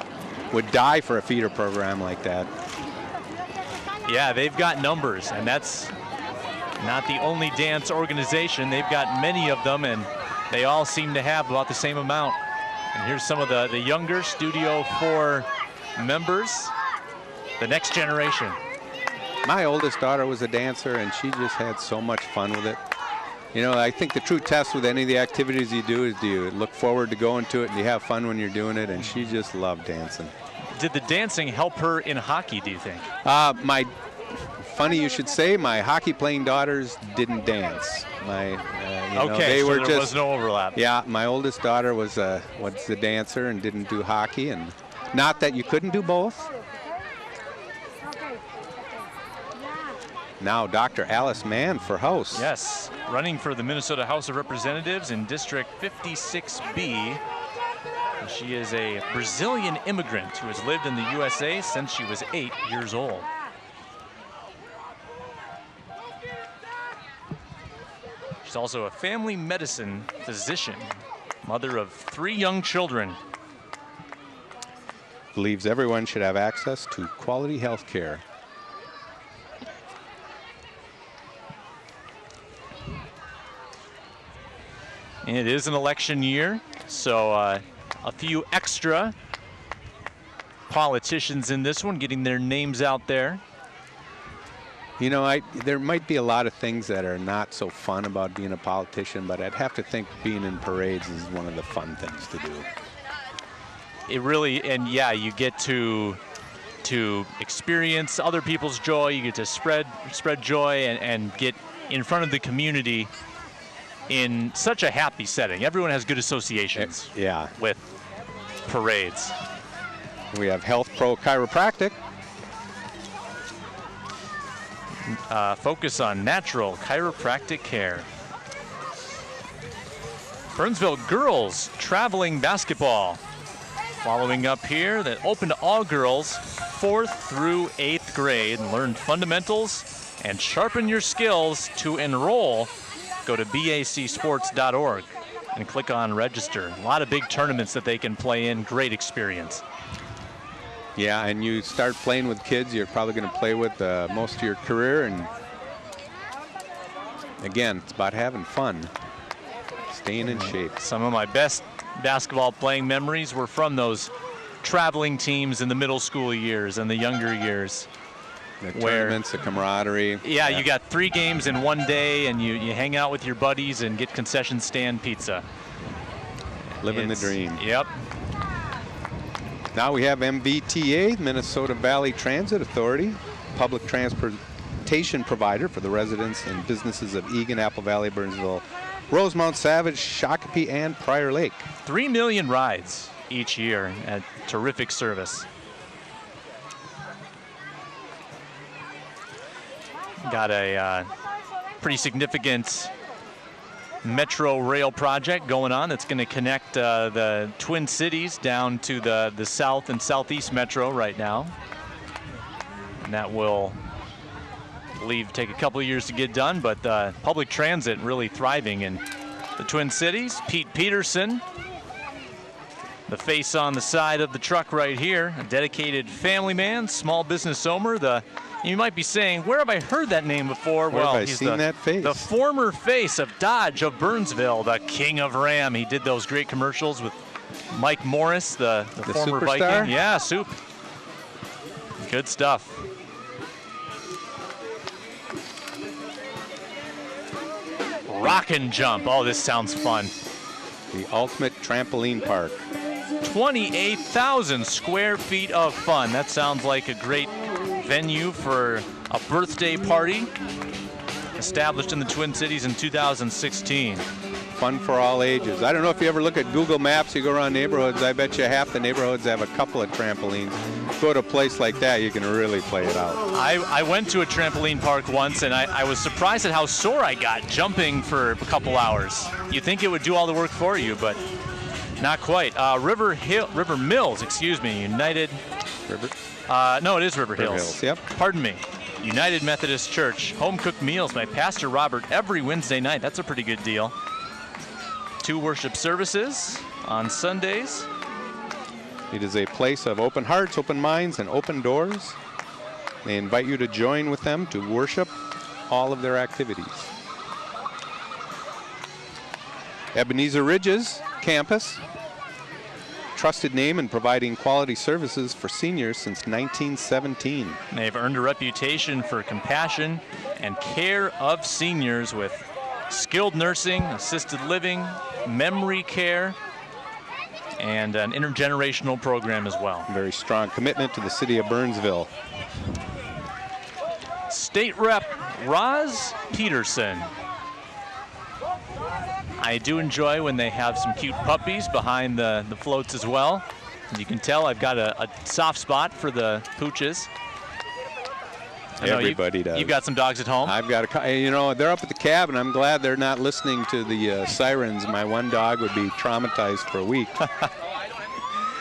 die for a feeder program like that. Yeah, they've got numbers, and that's not the only dance organization. They've got many of them, and they all seem to have about the same amount. And here's some of the younger Studio 4 members. the next generation. My oldest daughter was a dancer, and she just had so much fun with it. You know, I think the true test with any of the activities you do is, do you look forward to going to it and do you have fun when you're doing it? And she just loved dancing. Did the dancing help her in hockey, do you think? Funny you should say, my hockey-playing daughters didn't dance. Okay, so there was no overlap. Yeah, my oldest daughter was a dancer and didn't do hockey, and not that you couldn't do both. Now Dr. Alice Mann for House. Yes, running for the Minnesota House of Representatives in District 56B. She is a Brazilian immigrant who has lived in the USA since she was 8 years old. She's also a family medicine physician, mother of 3 young children. Believes everyone should have access to quality health care. And it is an election year, so a few extra politicians in this one, getting their names out there. You know, there might be a lot of things that are not so fun about being a politician, but I'd have to think being in parades is one of the fun things to do. It really, and yeah, you get to experience other people's joy. You get to spread joy and get in front of the community in such a happy setting. Everyone has good associations with parades. We have Health Pro Chiropractic. Focus on natural chiropractic care. Burnsville girls traveling basketball. Following up here, that open to all girls, 4th through 8th grade, and learn fundamentals and sharpen your skills. To enroll, go to bacsports.org and click on register. A lot of big tournaments that they can play in, great experience. Yeah, and you start playing with kids you're probably going to play with most of your career, and again, it's about having fun, staying in shape. Some of my best basketball playing memories were from those traveling teams in the middle school years and the younger years. The tournaments, the camaraderie. Yeah, you got 3 games in one day, and you hang out with your buddies and get concession stand pizza. Living the dream. Yep. Now we have MVTA, Minnesota Valley Transit Authority, public transportation provider for the residents and businesses of Eagan, Apple Valley, Burnsville, Rosemount, Savage, Shakopee, and Prior Lake. 3 million rides each year at terrific service. Got a pretty significant Metro rail project going on that's going to connect the Twin Cities down to the South and Southeast Metro right now. And that will, I believe, take a couple of years to get done, but public transit really thriving in the Twin Cities. Pete Peterson, the face on the side of the truck right here, a dedicated family man, small business owner. You might be saying, where have I heard that name before? Where have I seen that face? The former face of Dodge of Burnsville, the king of Ram. He did those great commercials with Mike Morris, the former superstar? Viking. Yeah, Soup. Good stuff. Rockin' jump. Oh, this sounds fun. The ultimate trampoline park. 28,000 square feet of fun. That sounds like a great venue for a birthday party. Established in the Twin Cities in 2016. Fun for all ages. I don't know if you ever look at Google Maps, you go around neighborhoods, I bet you half the neighborhoods have a couple of trampolines. Go to a place like that, you can really play it out. I went to a trampoline park once, and I was surprised at how sore I got jumping for a couple hours. You'd think it would do all the work for you, but not quite. River Mills, excuse me, United. No, it is River Hills. Yep. Pardon me. United Methodist Church. Home cooked meals by Pastor Robert every Wednesday night. That's a pretty good deal. 2 worship services on Sundays. It is a place of open hearts, open minds, and open doors. They invite you to join with them to worship all of their activities. Ebenezer Ridges campus. trusted name in providing quality services for seniors since 1917. They've earned a reputation for compassion and care of seniors with skilled nursing, assisted living, memory care, and an intergenerational program as well. Very strong commitment to the city of Burnsville. State Rep Roz Peterson. I do enjoy when they have some cute puppies behind the floats as well. As you can tell, I've got a soft spot for the pooches. Everybody does. You've got some dogs at home? I've got you know, they're up at the cabin. I'm glad they're not listening to the sirens. My one dog would be traumatized for a week.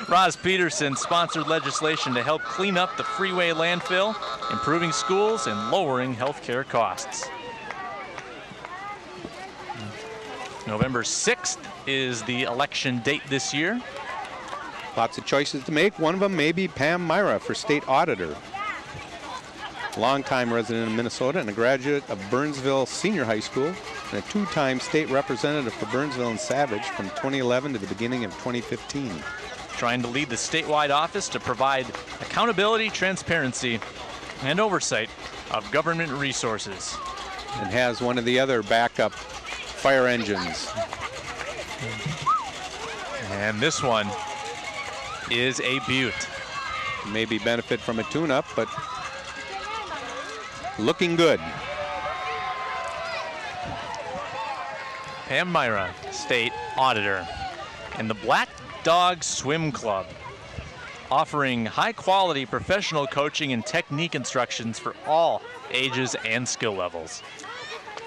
Roz Peterson sponsored legislation to help clean up the freeway landfill, improving schools and lowering health care costs. November 6th is the election date this year. Lots of choices to make. One of them may be Pam Myhra for state auditor. Longtime resident of Minnesota and a graduate of Burnsville Senior High School and a two-time state representative for Burnsville and Savage from 2011 to the beginning of 2015. Trying to lead the statewide office to provide accountability, transparency, and oversight of government resources. And has one of the other backup fire engines. And this one is a beaut. Maybe benefit from a tune-up, but looking good. Pam Myhra, state auditor. And the Black Dog Swim Club, offering high-quality professional coaching and technique instructions for all ages and skill levels.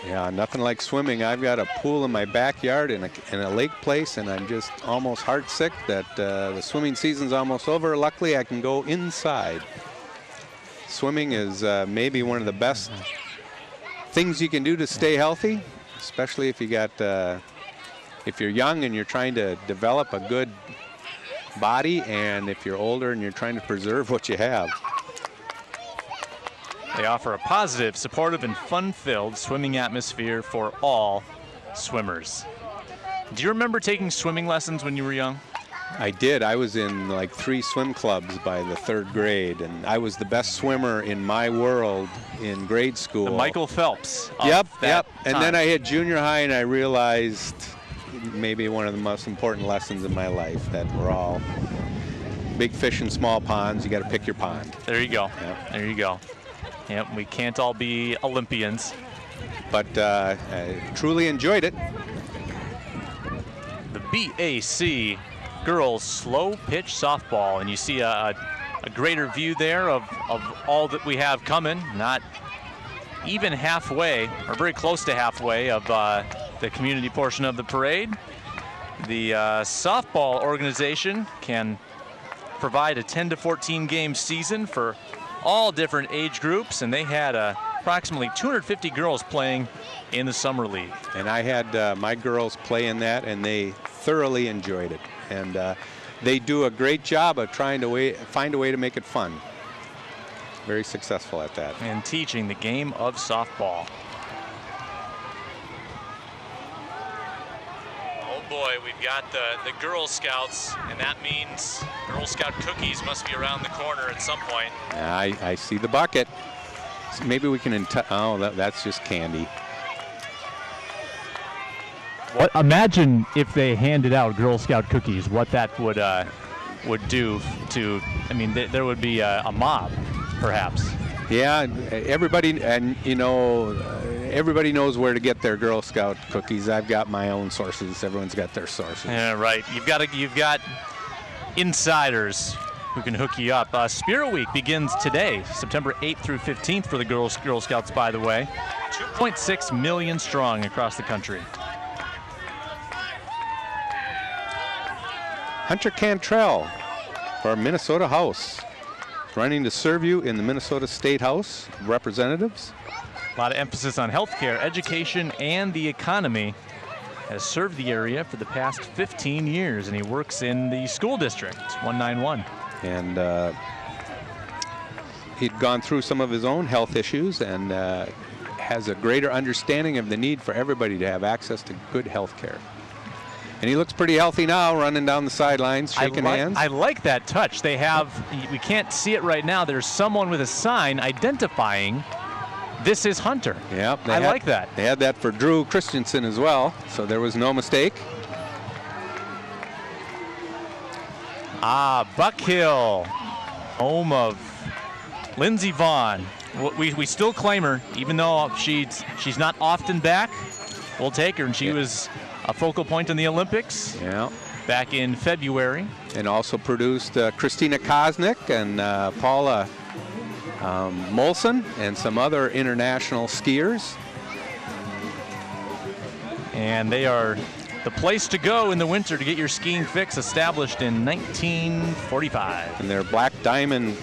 Yeah, nothing like swimming. I've got a pool in my backyard in a lake place, and I'm just almost heartsick that the swimming season's almost over. Luckily, I can go inside. Swimming is maybe one of the best things you can do to stay healthy, especially if you got if you're young and you're trying to develop a good body, and if you're older and you're trying to preserve what you have. They offer a positive, supportive, and fun-filled swimming atmosphere for all swimmers. Do you remember taking swimming lessons when you were young? I did. I was in like 3 swim clubs by the 3rd grade, and I was the best swimmer in my world in grade school. The Michael Phelps. Yep. And then I hit junior high, and I realized maybe one of the most important lessons in my life, that we're all big fish in small ponds. You got to pick your pond. There you go. Yep. There you go. Yep, we can't all be Olympians. But I truly enjoyed it. The BAC girls slow pitch softball, and you see a greater view there of all that we have coming. Not even halfway, or very close to halfway, of the community portion of the parade. The softball organization can provide a 10 to 14 game season for all different age groups, and they had approximately 250 girls playing in the summer league. And I had my girls play in that, and they thoroughly enjoyed it. And they do a great job of trying to find a way to make it fun. Very successful at that. And teaching the game of softball. Oh boy, we've got the Girl Scouts, and that means Girl Scout cookies must be around the corner at some point. I see the bucket. So maybe we can, that's just candy. What, imagine if they handed out Girl Scout cookies, what that would do to, I mean, there would be a mob, perhaps. Yeah, everybody, and you know, everybody knows where to get their Girl Scout cookies. I've got my own sources. Everyone's got their sources. Yeah, right. You've got insiders who can hook you up. Spirit Week begins today, September 8th through 15th for the Girl Scouts, by the way. 2.6 million strong across the country. Hunter Cantrell for Minnesota House, running to serve you in the Minnesota State House of Representatives. A lot of emphasis on healthcare, education, and the economy. Has served the area for the past 15 years, and he works in the school district, 191. And he'd gone through some of his own health issues, and has a greater understanding of the need for everybody to have access to good health care. And he looks pretty healthy now, running down the sidelines, shaking hands. I like that touch. They have, we can't see it right now, there's someone with a sign identifying this is Hunter. Yep, I like that. They had that for Drew Christensen as well, so there was no mistake. Buck Hill, home of Lindsey Vaughn. We still claim her, even though she's not often back. We'll take her, and she was a focal point in the Olympics back in February. And also produced Christina Kosnick and Paula Molson and some other international skiers. And they are the place to go in the winter to get your skiing fix, established in 1945. And their Black Diamond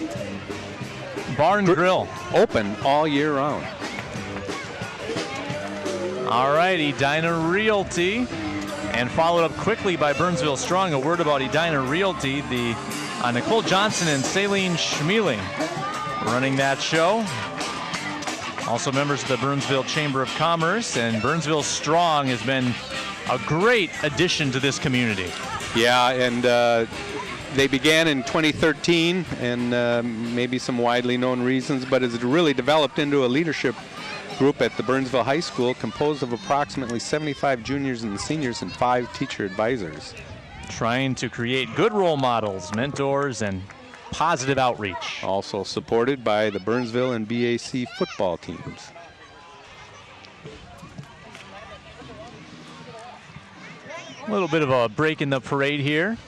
Bar and Grill. Open all year round. All right, Edina Realty. And followed up quickly by Burnsville Strong. A word about Edina Realty. Nicole Johnson and Saline Schmeling running that show. Also members of the Burnsville Chamber of Commerce. And Burnsville Strong has been a great addition to this community. Yeah, and they began in 2013, and maybe some widely known reasons, but it's really developed into a leadership group at the Burnsville High School, composed of approximately 75 juniors and seniors and 5 teacher advisors. Trying to create good role models, mentors, and positive outreach. Also supported by the Burnsville and BAC football teams. A little bit of a break in the parade here.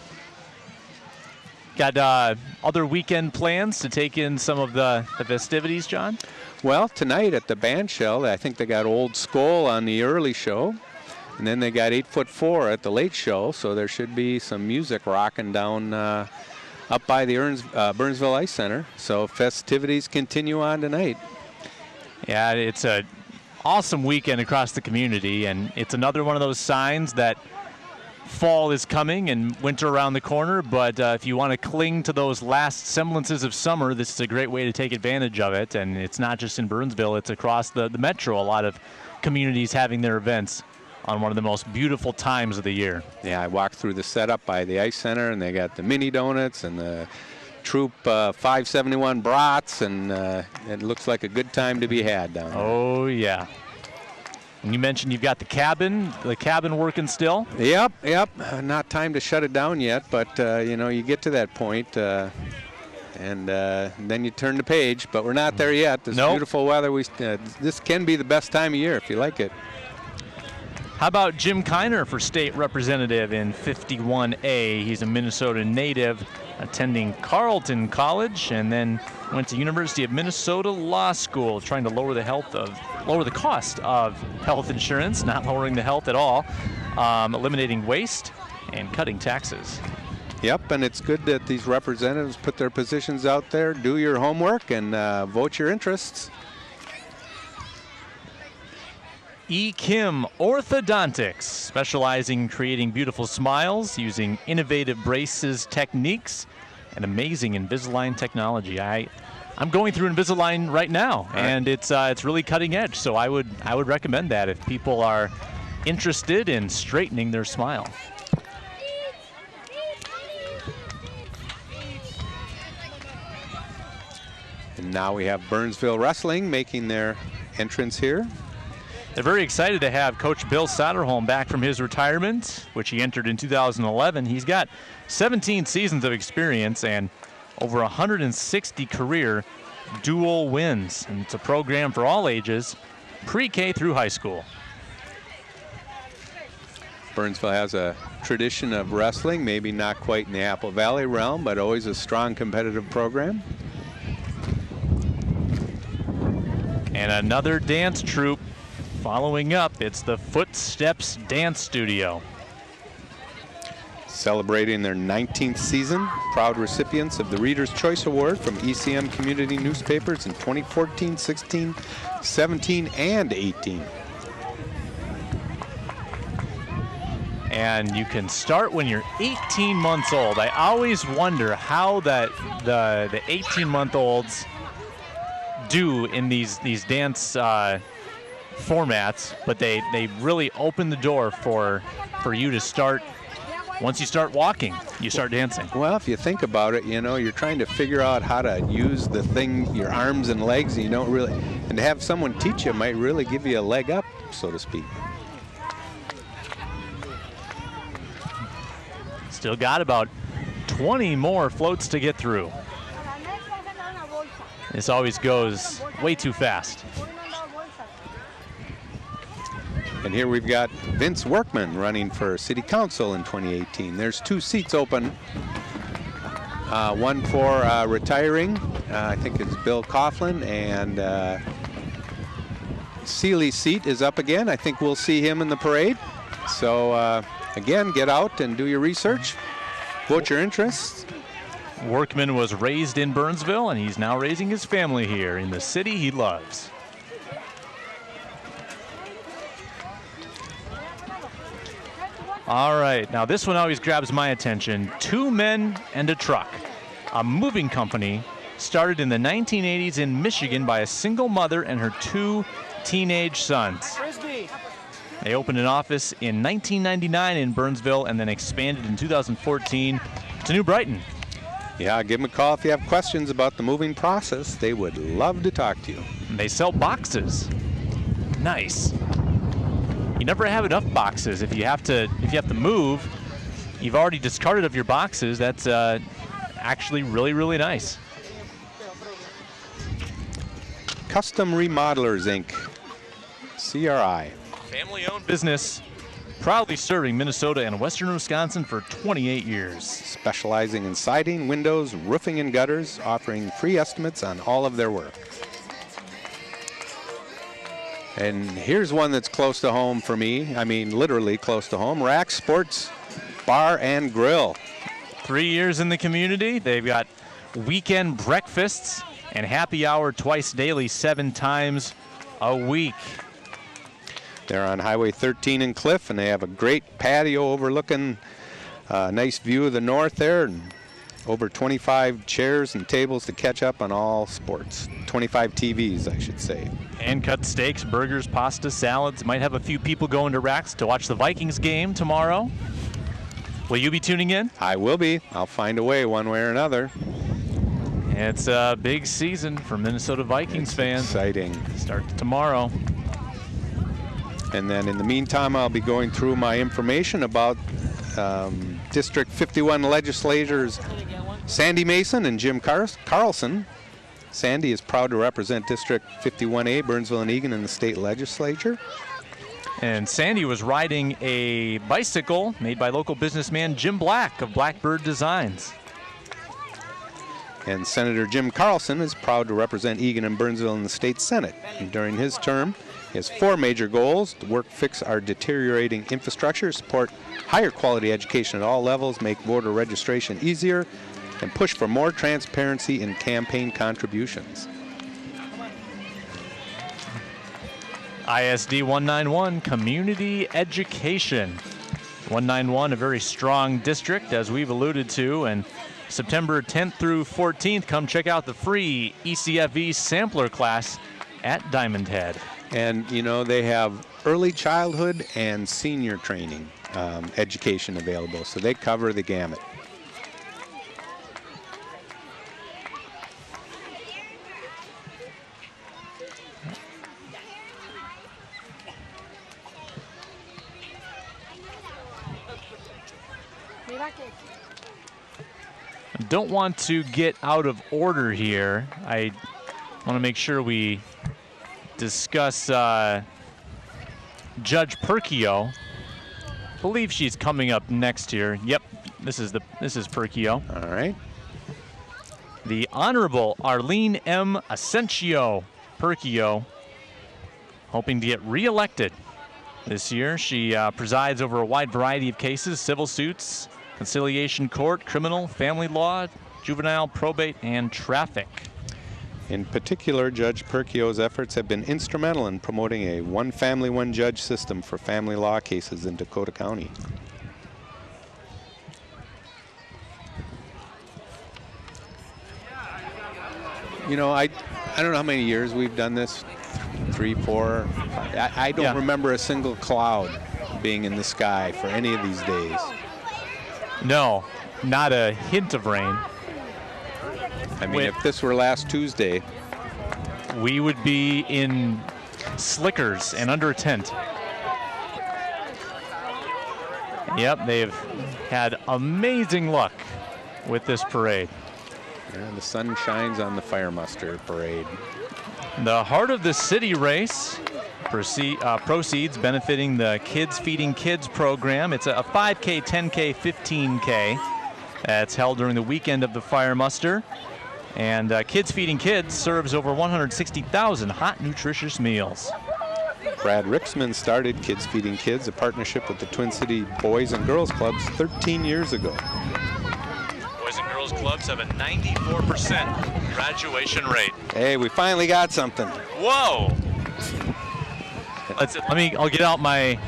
Got other weekend plans to take in some of the festivities, John? Well, tonight at the band shell, I think they got Old Skull on the early show. And then they got 8'4" at the late show, so there should be some music rocking down up by the Burnsville Ice Center. So festivities continue on tonight. Yeah, it's an awesome weekend across the community, and it's another one of those signs that fall is coming and winter around the corner, but if you want to cling to those last semblances of summer, this is a great way to take advantage of it. And it's not just in Burnsville, it's across the metro. A lot of communities having their events on one of the most beautiful times of the year. Yeah, I walked through the setup by the Ice Center, and they got the mini donuts and the Troop 571 brats, and it looks like a good time to be had down there. Oh, yeah. And you mentioned you've got the cabin working still? Yep. Not time to shut it down yet, but, you get to that point, and then you turn the page, but we're not there yet. This beautiful weather, this can be the best time of year if you like it. How about Jim Kiner for state representative in 51A? He's a Minnesota native, attending Carleton College, and then went to University of Minnesota Law School, trying to lower the cost of health insurance, not lowering the health at all, eliminating waste and cutting taxes. Yep, and it's good that these representatives put their positions out there, do your homework, and vote your interests. E. Kim Orthodontics, specializing in creating beautiful smiles using innovative braces techniques and amazing Invisalign technology. I'm going through Invisalign right now, and it's really cutting edge. So I would recommend that if people are interested in straightening their smile. And now we have Burnsville Wrestling making their entrance here. They're very excited to have Coach Bill Soderholm back from his retirement, which he entered in 2011. He's got 17 seasons of experience and over 160 career dual wins. And it's a program for all ages, pre-K through high school. Burnsville has a tradition of wrestling, maybe not quite in the Apple Valley realm, but always a strong competitive program. And another dance troupe following up. It's the Footsteps Dance Studio. Celebrating their 19th season, proud recipients of the Reader's Choice Award from ECM Community Newspapers in 2014, 16, 17, and 18. And you can start when you're 18 months old. I always wonder how the 18-month-olds do in these dance formats, but they really open the door for you to start Once you start walking, you start dancing. Well, if you think about it, you know, you're trying to figure out how to use the thing, your arms and legs, and you don't really, and to have someone teach you might really give you a leg up, so to speak. Still got about 20 more floats to get through. This always goes way too fast. And here we've got Vince Workman running for City Council in 2018. There's 2 seats open. One for retiring, I think it's Bill Coughlin, and Seeley's seat is up again. I think we'll see him in the parade. So again, get out and do your research, vote your interests. Workman was raised in Burnsville, and he's now raising his family here in the city he loves. All right, now this one always grabs my attention. 2 men and a truck. A moving company started in the 1980s in Michigan by a single mother and her 2 teenage sons. They opened an office in 1999 in Burnsville and then expanded in 2014 to New Brighton. Yeah, give them a call if you have questions about the moving process. They would love to talk to you. And they sell boxes. Nice. You never have enough boxes. If you have to move, you've already discarded of your boxes. That's actually really, really nice. Custom Remodelers, Inc., CRI. Family-owned business, proudly serving Minnesota and western Wisconsin for 28 years. Specializing in siding, windows, roofing, and gutters, offering free estimates on all of their work. And here's one that's close to home for me. I mean, literally close to home. Rack Sports Bar and Grill. 3 years in the community. They've got weekend breakfasts and happy hour twice daily, 7 times a week. They're on Highway 13 in Cliff, and they have a great patio overlooking a nice view of the north there, and over 25 chairs and tables to catch up on all sports. 25 TVs, I should say. And cut steaks, burgers, pasta, salads. Might have a few people going to Racks to watch the Vikings game tomorrow. Will you be tuning in? I will be. I'll find a way one way or another. It's a big season for Minnesota Vikings fans. Exciting. Starts tomorrow. And then in the meantime, I'll be going through my information about District 51 legislators Sandy Masin and Jim Carlson. Sandy is proud to represent District 51A, Burnsville and Egan, in the state legislature. And Sandy was riding a bicycle made by local businessman Jim Black of Blackbird Designs. And Senator Jim Carlson is proud to represent Egan and Burnsville in the state Senate. And during his term, he has 4 major goals: to work fix our deteriorating infrastructure, support higher quality education at all levels, make voter registration easier, and push for more transparency in campaign contributions. ISD 191, community education. 191, a very strong district, as we've alluded to, and September 10th through 14th, come check out the free ECFE sampler class at Diamond Head. And, you know, they have early childhood and senior training education available, so they cover the gamut. Don't want to get out of order here. I want to make sure we discuss Judge Perkio. I believe she's coming up next here. Yep, this is Perkio. All right. The Honorable Arlene M. Asensio Perkio, hoping to get reelected this year. She presides over a wide variety of cases: civil suits, conciliation court, criminal, family law, juvenile, probate, and traffic. In particular, Judge Perkio's efforts have been instrumental in promoting a one family, one judge system for family law cases in Dakota County. You know, I don't know how many years we've done this, 3, 4, 5. I don't remember a single cloud being in the sky for any of these days. No, not a hint of rain. I mean, if this were last Tuesday, we would be in slickers and under a tent. Yep, they've had amazing luck with this parade. And the sun shines on the fire muster parade. The Heart of the City race proceeds benefiting the Kids Feeding Kids program. It's a 5K, 10K, 15K. That's held during the weekend of the fire muster. And Kids Feeding Kids serves over 160,000 hot, nutritious meals. Brad Ripsman started Kids Feeding Kids, a partnership with the Twin City Boys and Girls Clubs 13 years ago. Boys and Girls Clubs have a 94% graduation rate. Hey, we finally got something. Whoa! I'll get out my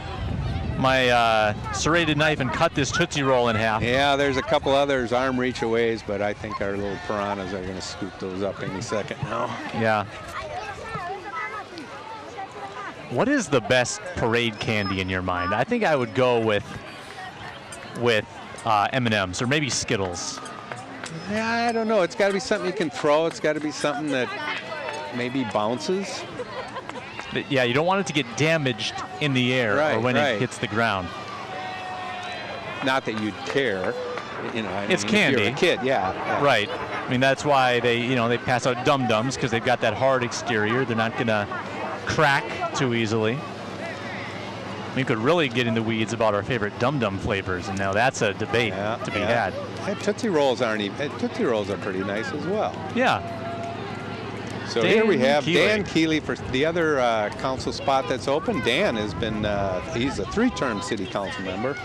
serrated knife and cut this Tootsie Roll in half. Yeah, there's a couple others arm reach aways, but I think our little piranhas are going to scoop those up any second now. Yeah. What is the best parade candy in your mind? I think I would go with M&Ms or maybe Skittles. Yeah, I don't know. It's got to be something you can throw. It's got to be something that maybe bounces. But yeah, you don't want it to get damaged in the air or when it hits the ground. Not that you'd care. You know, it's candy. If you're a kid, yeah. Right. I mean, that's why they pass out dum-dums, because they've got that hard exterior. They're not going to crack too easily. We could really get in the weeds about our favorite dum-dum flavors, and now that's a debate to be had. Tootsie Rolls aren't even. Tootsie Rolls are pretty nice as well. Yeah. So here we have Dan Kealey for the other council spot that's open. Dan has been, he's a 3-term city council member.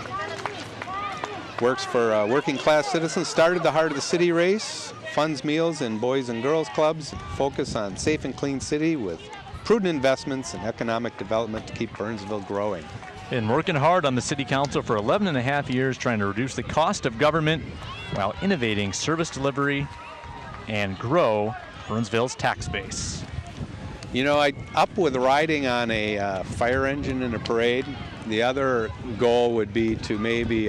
Works for working class citizens, started the Heart of the City race, funds meals in boys and girls clubs, focus on safe and clean city with prudent investments and economic development to keep Burnsville growing. Been working hard on the city council for 11 and a half years, trying to reduce the cost of government while innovating service delivery and grow Burnsville's tax base. You know, up with riding on a fire engine in a parade. The other goal would be to maybe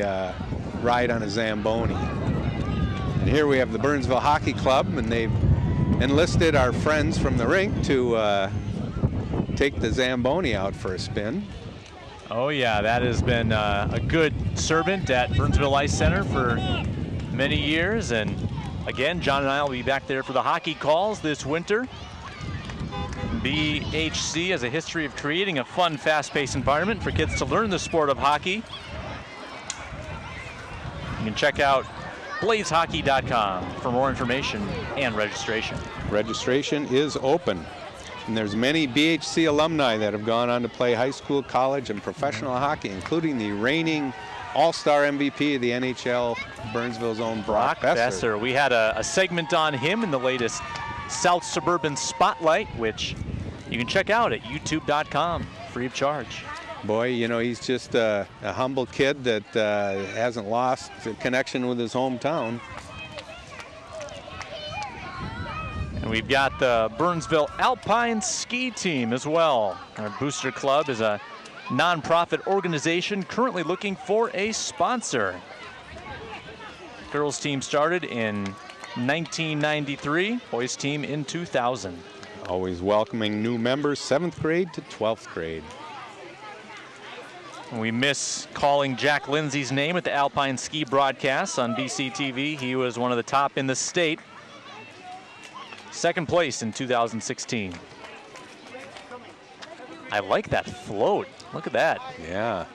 ride on a Zamboni. And here we have the Burnsville Hockey Club, and they've enlisted our friends from the rink to take the Zamboni out for a spin. Oh yeah, that has been a good servant at Burnsville Ice Center for many years, and again, John and I will be back there for the hockey calls this winter. BHC has a history of creating a fun, fast-paced environment for kids to learn the sport of hockey. You can check out blazehockey.com for more information and registration. Registration is open. And there's many BHC alumni that have gone on to play high school, college, and professional hockey, including the reigning all-star MVP of the NHL, Burnsville's own Brock Besser. We had a segment on him in the latest South Suburban Spotlight, which you can check out at youtube.com, free of charge. Boy, you know, he's just a humble kid that hasn't lost the connection with his hometown. And we've got the Burnsville Alpine Ski Team as well. Our booster club is a nonprofit organization currently looking for a sponsor. Girls team started in 1993, boys team in 2000. Always welcoming new members, 7th grade to 12th grade. We miss calling Jack Lindsay's name at the Alpine Ski broadcasts on BCTV. He was one of the top in the state. 2nd place in 2016. I like that float. Look at that. Yeah.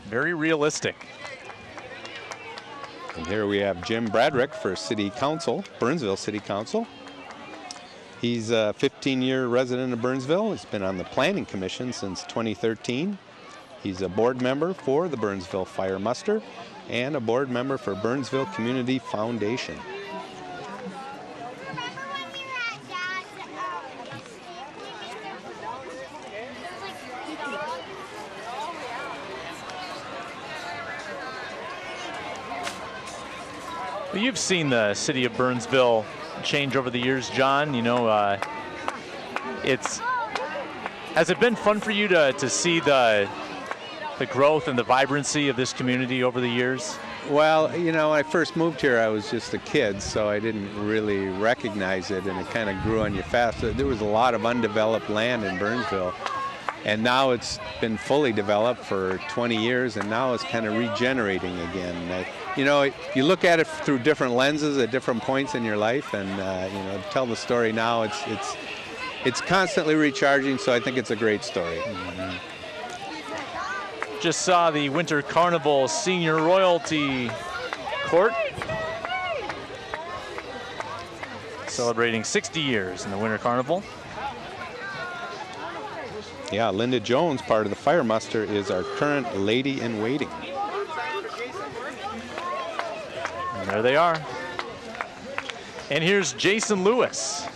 Very realistic. And here we have Jim Bradrick for City Council, Burnsville City Council. He's a 15-year resident of Burnsville. He's been on the Planning Commission since 2013. He's a board member for the Burnsville Fire Muster and a board member for Burnsville Community Foundation. Well, you've seen the city of Burnsville change over the years, John. You know, has it been fun for you to see the the growth and the vibrancy of this community over the years? Well, you know, when I first moved here, I was just a kid, so I didn't really recognize it, and it kind of grew on you fast. There was a lot of undeveloped land in Burnsville, and now it's been fully developed for 20 years, and now it's kind of regenerating again. You know, you look at it through different lenses at different points in your life, and you know, to tell the story now, it's constantly recharging, so I think it's a great story. Mm-hmm. Just saw the Winter Carnival Senior Royalty Court celebrating 60 years in the Winter Carnival. Yeah, Linda Jones, part of the fire muster, is our current lady in waiting. And there they are. And here's Jason Lewis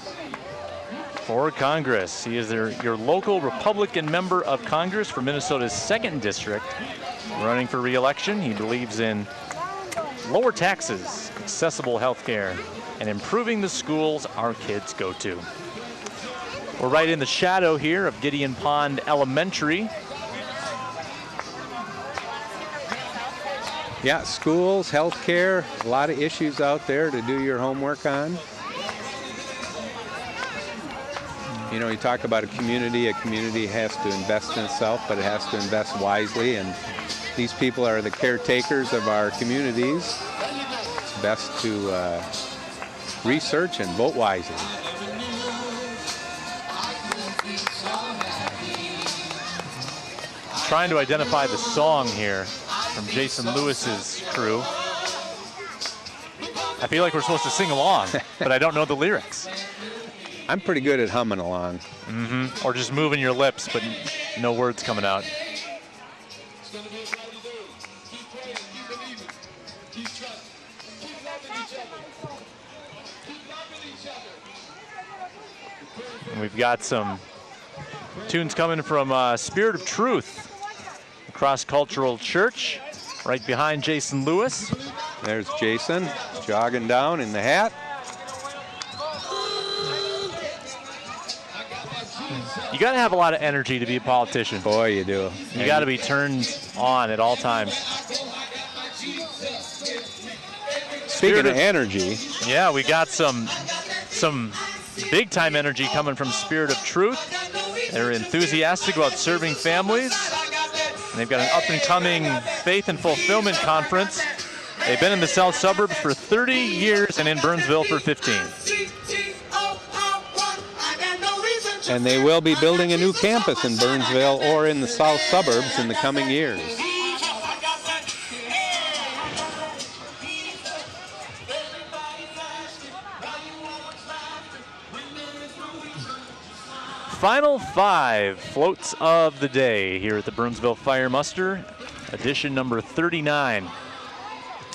for Congress. He is your local Republican member of Congress for Minnesota's 2nd District, running for re-election. He believes in lower taxes, accessible health care, and improving the schools our kids go to. We're right in the shadow here of Gideon Pond Elementary. Yeah, schools, health care, a lot of issues out there to do your homework on. You know, you talk about a community has to invest in itself, but it has to invest wisely, and these people are the caretakers of our communities. It's best to research and vote wisely. Trying to identify the song here from Jason Lewis's crew. I feel like we're supposed to sing along, but I don't know the lyrics. I'm pretty good at humming along. Mm-hmm. Or just moving your lips, but no words coming out. And we've got some tunes coming from Spirit of Truth, a cross-cultural church, right behind Jason Lewis. There's Jason jogging down in the hat. You got to have a lot of energy to be a politician. Boy, you do. You got to be turned on at all times. Speaking of energy. Yeah, we got some big-time energy coming from Spirit of Truth. They're enthusiastic about serving families. And they've got an up-and-coming Faith and Fulfillment Conference. They've been in the South Suburbs for 30 years and in Burnsville for 15. And they will be building a new campus in Burnsville or in the South Suburbs in the coming years. Final 5 floats of the day here at the Burnsville Fire Muster, edition number 39.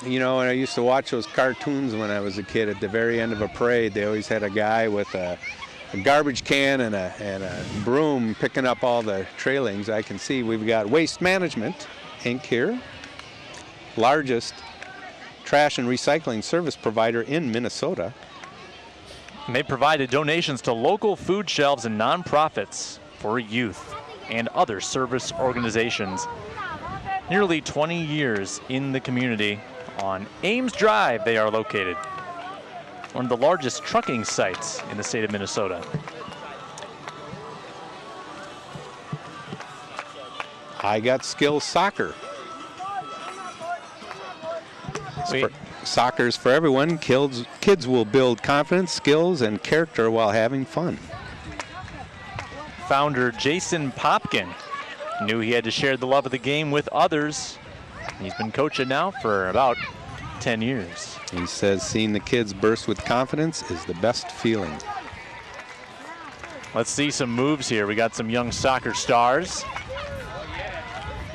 You know, I used to watch those cartoons when I was a kid. At the very end of a parade, they always had a guy with a garbage can and a broom picking up all the trailings. I can see we've got Waste Management, Inc. here, largest trash and recycling service provider in Minnesota. And they provided donations to local food shelves and nonprofits for youth and other service organizations. Nearly 20 years in the community. On Ames Drive, they are located. One of the largest trucking sites in the state of Minnesota. I Got Skills Soccer. Soccer's for everyone. Kids will build confidence, skills, and character while having fun. Founder Jason Popkin knew he had to share the love of the game with others. He's been coaching now for about 10 years. He says seeing the kids burst with confidence is the best feeling. Let's see some moves here. We got some young soccer stars.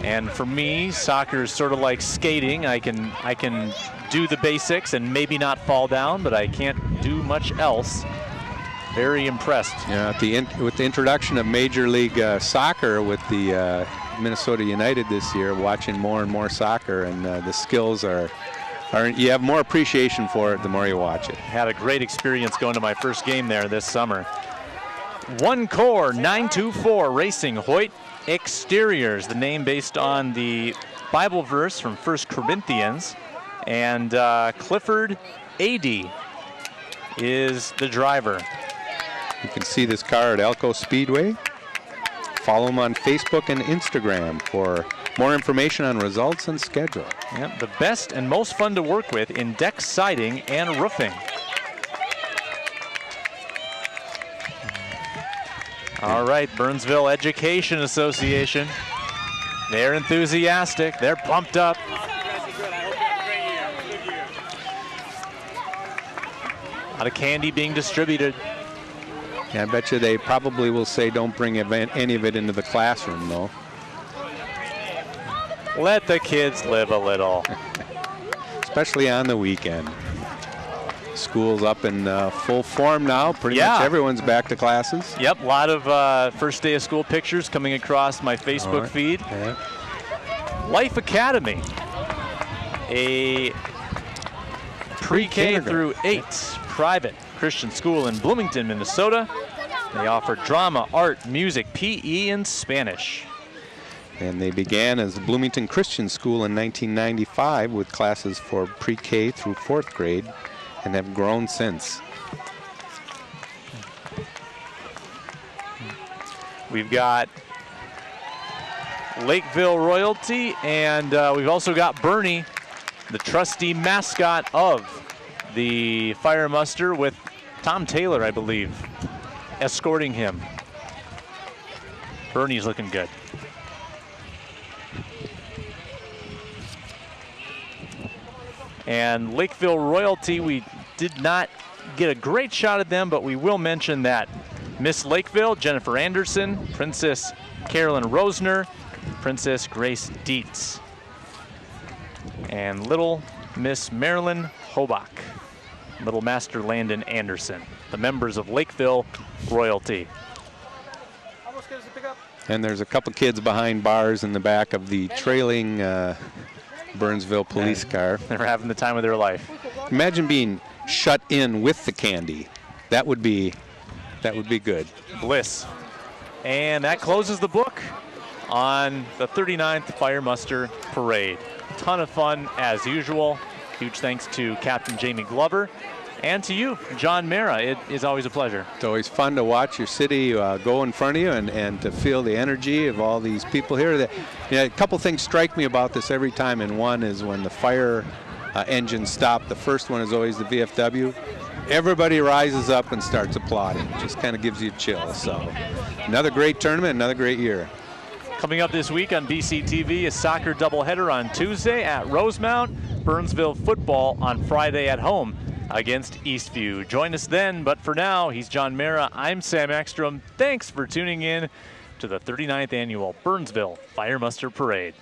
And for me, soccer is sort of like skating. I can do the basics and maybe not fall down, but I can't do much else. Very impressed. Yeah, with the introduction of Major League Soccer with the Minnesota United this year, watching more and more soccer, and the skills are you have more appreciation for it the more you watch it. Had a great experience going to my first game there this summer. One Core 924 Racing Hoyt Exteriors, the name based on the Bible verse from 1 Corinthians. And Clifford A.D. is the driver. You can see this car at Elko Speedway. Follow them on Facebook and Instagram for more information on results and schedule. Yep, the best and most fun to work with in deck siding and roofing. All right, Burnsville Education Association. They're enthusiastic. They're pumped up. A lot of candy being distributed. Yeah, I bet you they probably will say don't bring any of it into the classroom, though. Let the kids live a little. Especially on the weekend. School's up in full form now. Pretty much everyone's back to classes. Yep, a lot of first day of school pictures coming across my Facebook feed. Yeah. Life Academy, a pre-K through 8 private Christian school in Bloomington, Minnesota. They offer drama, art, music, PE, and Spanish. And they began as the Bloomington Christian School in 1995 with classes for pre-K through 4th grade and have grown since. We've got Lakeville Royalty, and we've also got Bernie, the trusty mascot of the fire muster, with Tom Taylor, I believe, escorting him. Bernie's looking good. And Lakeville Royalty, we did not get a great shot at them, but we will mention that Miss Lakeville, Jennifer Anderson, Princess Carolyn Rosner, Princess Grace Dietz, and Little Miss Marilyn Hobach, Little Master Landon Anderson, the members of Lakeville Royalty. And there's a couple kids behind bars in the back of the trailing Burnsville police car. They're having the time of their life. Imagine being shut in with the candy. That would be good. Bliss. And that closes the book on the 39th Fire Muster Parade. Ton of fun as usual. Huge thanks to Captain Jamie Glover and to you, John Myhra. It is always a pleasure. It's always fun to watch your city go in front of you and to feel the energy of all these people here. A couple things strike me about this every time, and one is when the fire engines stop. The first one is always the VFW. Everybody rises up and starts applauding. It just kind of gives you a chill. So another great tournament, another great year. Coming up this week on BCTV, a soccer doubleheader on Tuesday at Rosemount, Burnsville football on Friday at home against Eastview. Join us then, but for now, he's John Myhra. I'm Sam Ekstrom. Thanks for tuning in to the 39th Annual Burnsville Fire Muster Parade.